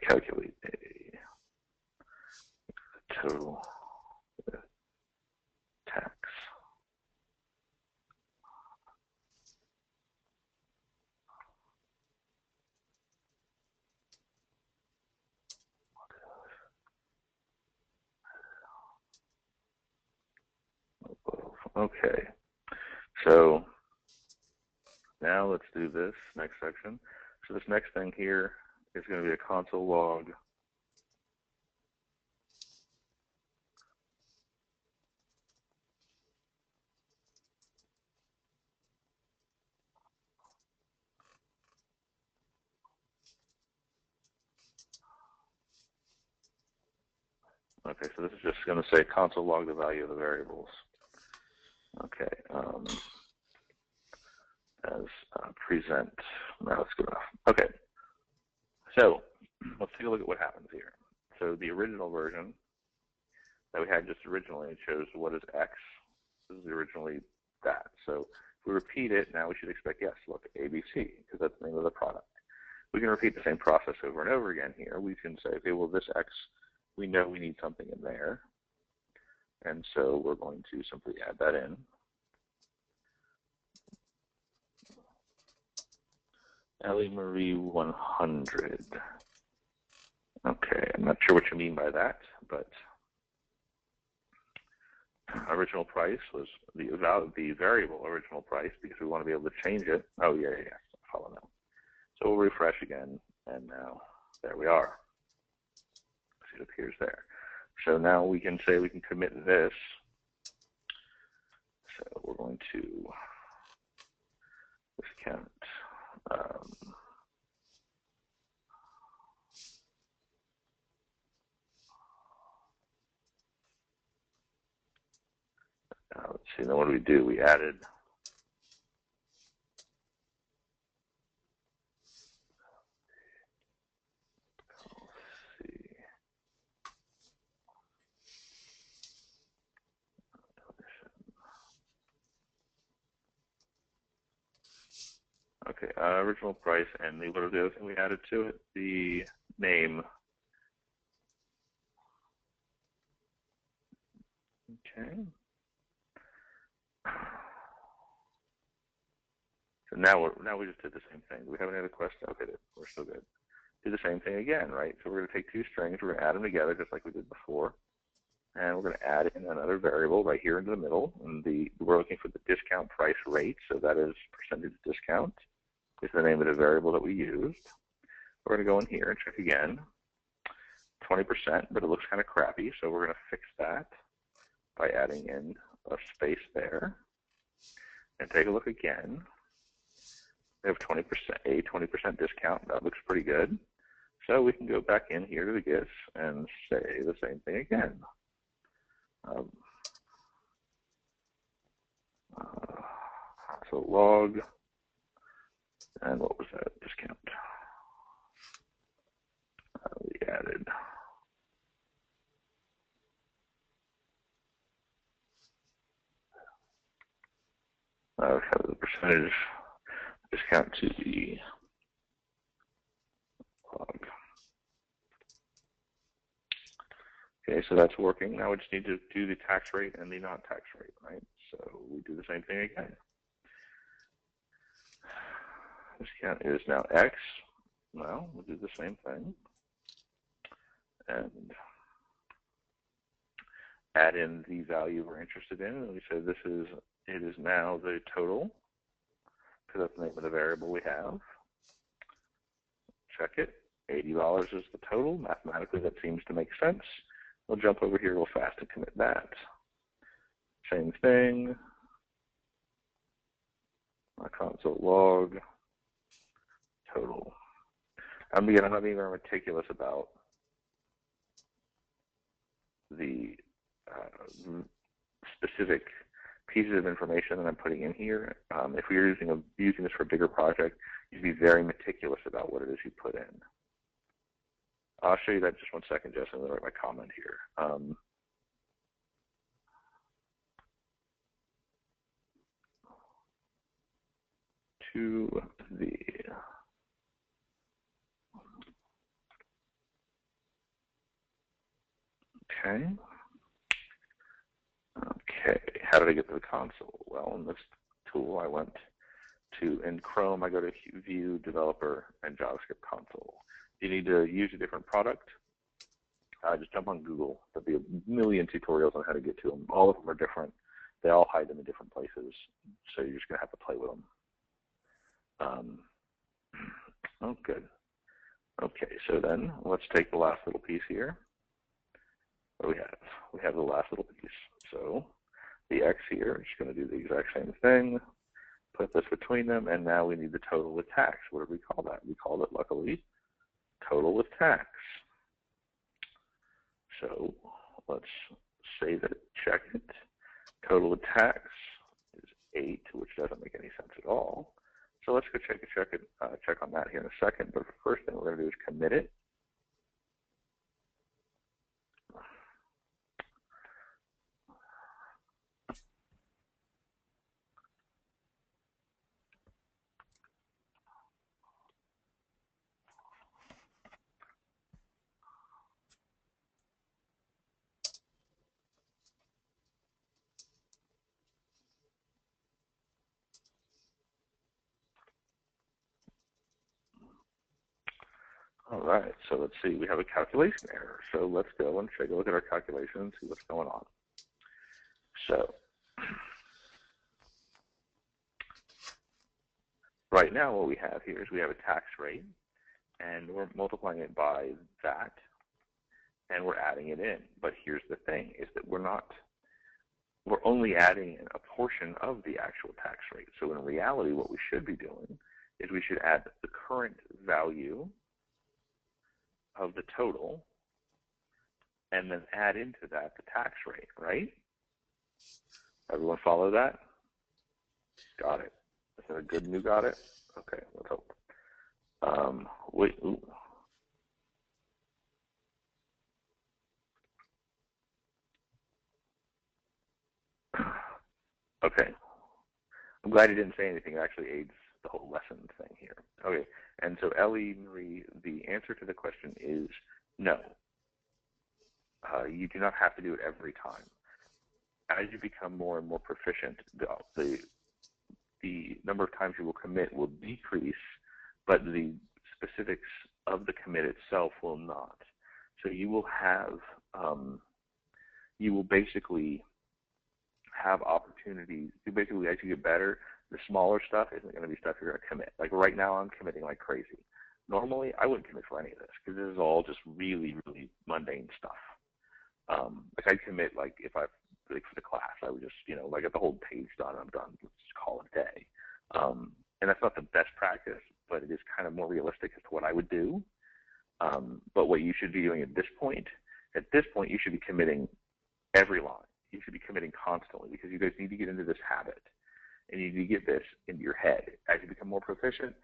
calculate a total tax. Okay, so now let's do this next section. So this next thing here is going to be a console log. Okay, so this is just going to say console log the value of the variables. Okay, as present. Now that's good enough. Okay, so let's take a look at what happens here. So the original version that we had just originally, it shows what is X. This is originally that. So if we repeat it, now we should expect, yes, look, ABC, because that's the name of the product. We can repeat the same process over and over again here. We can say, okay, well, this X, we know we need something in there. And so we're going to simply add that in. Ellie Marie 100. Okay, I'm not sure what you mean by that, but original price was the variable original price because we want to be able to change it. Oh, yeah, follow now. So we'll refresh again, and now there we are. See, it appears there. So now we can say we can commit this. So we're going to discount. Let's see, now what do we do? We added okay, original price, and what was the other thing we added to it? The name. Okay. So now we just did the same thing. Do we have any other questions? Okay, we're still good. Do the same thing again, right? So we're going to take two strings, we're going to add them together just like we did before, and we're going to add in another variable right here into the middle. And we're looking for the discount price rate, so that is percentage discount is the name of the variable that we used. We're going to go in here and check again, 20%, but it looks kind of crappy, so we're going to fix that by adding in a space there. And take a look again. We have 20%, a 20% discount. That looks pretty good. So we can go back in here to the GIS and say the same thing again. So log, and what was that discount? We added. We have the percentage discount to the log. Okay, so that's working. Now we just need to do the tax rate and the non-tax rate, right? So we do the same thing again. Discount is now X. Well, we'll do the same thing. And add in the value we're interested in. And we say it is now the total, because that's the name of the variable we have. Check it. $80 is the total. Mathematically, that seems to make sense. We'll jump over here real fast and commit that. Same thing. My console log total. Again, I'm not being very meticulous about the specific pieces of information that I'm putting in here. If you're using this for a bigger project, you should be very meticulous about what it is you put in. I'll show you that in just 1 second, Jess. I'm going to write my comment here. To the okay. Okay, how did I get to the console? Well, in this tool, I went to, in Chrome, I go to View, Developer, and JavaScript Console. If you need to use a different product, just jump on Google. There'll be a million tutorials on how to get to them. All of them are different. They all hide them in different places, so you're just going to have to play with them. Oh, good. Okay, so then let's take the last little piece here. What do we have? We have the last little piece. So the x here is going to do the exact same thing. Put this between them, and now we need the total with tax. What do we call that? We called it, luckily, total with tax. So let's save it, check it. Total with tax is 8, which doesn't make any sense at all. So let's go check on that here in a second. But the first thing we're going to do is commit it. All right, so let's see, we have a calculation error. So let's go and take a look at our calculation and see what's going on. So right now what we have here is we have a tax rate, and we're multiplying it by that, and we're adding it in. But here's the thing, is that we're only adding a portion of the actual tax rate. So in reality, what we should be doing is we should add the current value of the total, and then add into that the tax rate, right? Everyone follow that? Got it. Is that a good new got it? Okay, let's hope. Wait, ooh. Okay. I'm glad you didn't say anything. It actually aids the whole lesson thing here. Okay, and so Ellie Marie, the answer to the question is no. You do not have to do it every time. As you become more and more proficient, the number of times you will commit will decrease, but the specifics of the commit itself will not. So you will have, you will basically have opportunities. Basically, as you get better, the smaller stuff isn't going to be stuff you're going to commit. Like right now, I'm committing like crazy. Normally, I wouldn't commit for any of this because this is all just really, really mundane stuff. Like I'd commit like if I like for the class, I would just like get the whole page done. I'm done. Let's just call it a day. And that's not the best practice, but it is kind of more realistic as to what I would do. But what you should be doing at this point, you should be committing every line. You should be committing constantly because you guys need to get into this habit. And you need to get this into your head. As you become more proficient,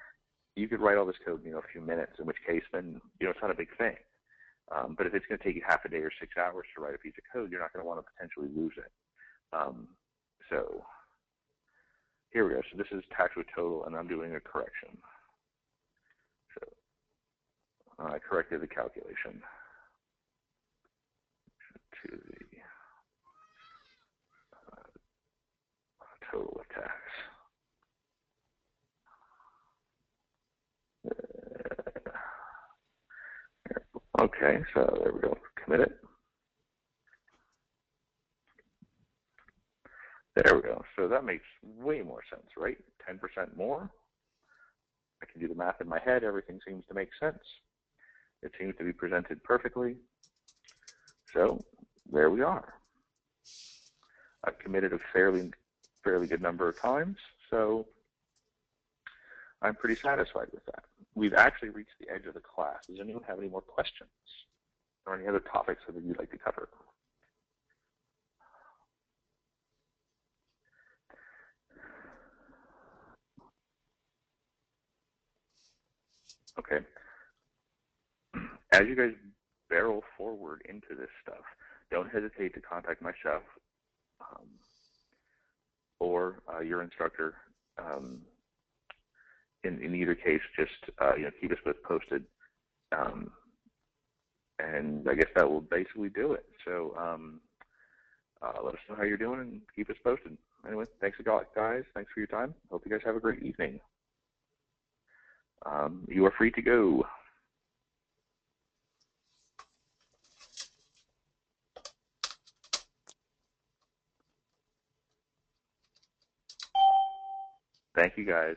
you could write all this code in a few minutes, in which case then it's not a big thing. But if it's going to take you half a day or 6 hours to write a piece of code, you're not going to want to potentially lose it. So here we go. So this is tax with total, and I'm doing a correction. So I corrected the calculation to the total of tax. Okay, so there we go. Commit it. There we go. So that makes way more sense, right? 10% more. I can do the math in my head. Everything seems to make sense. It seems to be presented perfectly. So there we are. I've committed a fairly good number of times, so I'm pretty satisfied with that. We've actually reached the edge of the class. Does anyone have any more questions or any other topics that you'd like to cover? Okay. As you guys barrel forward into this stuff, don't hesitate to contact myself or your instructor. In either case, just keep us both posted, and I guess that will basically do it. So let us know how you're doing and keep us posted. Anyway, thanks a lot, guys. Thanks for your time. Hope you guys have a great evening. You are free to go. Thank you, guys.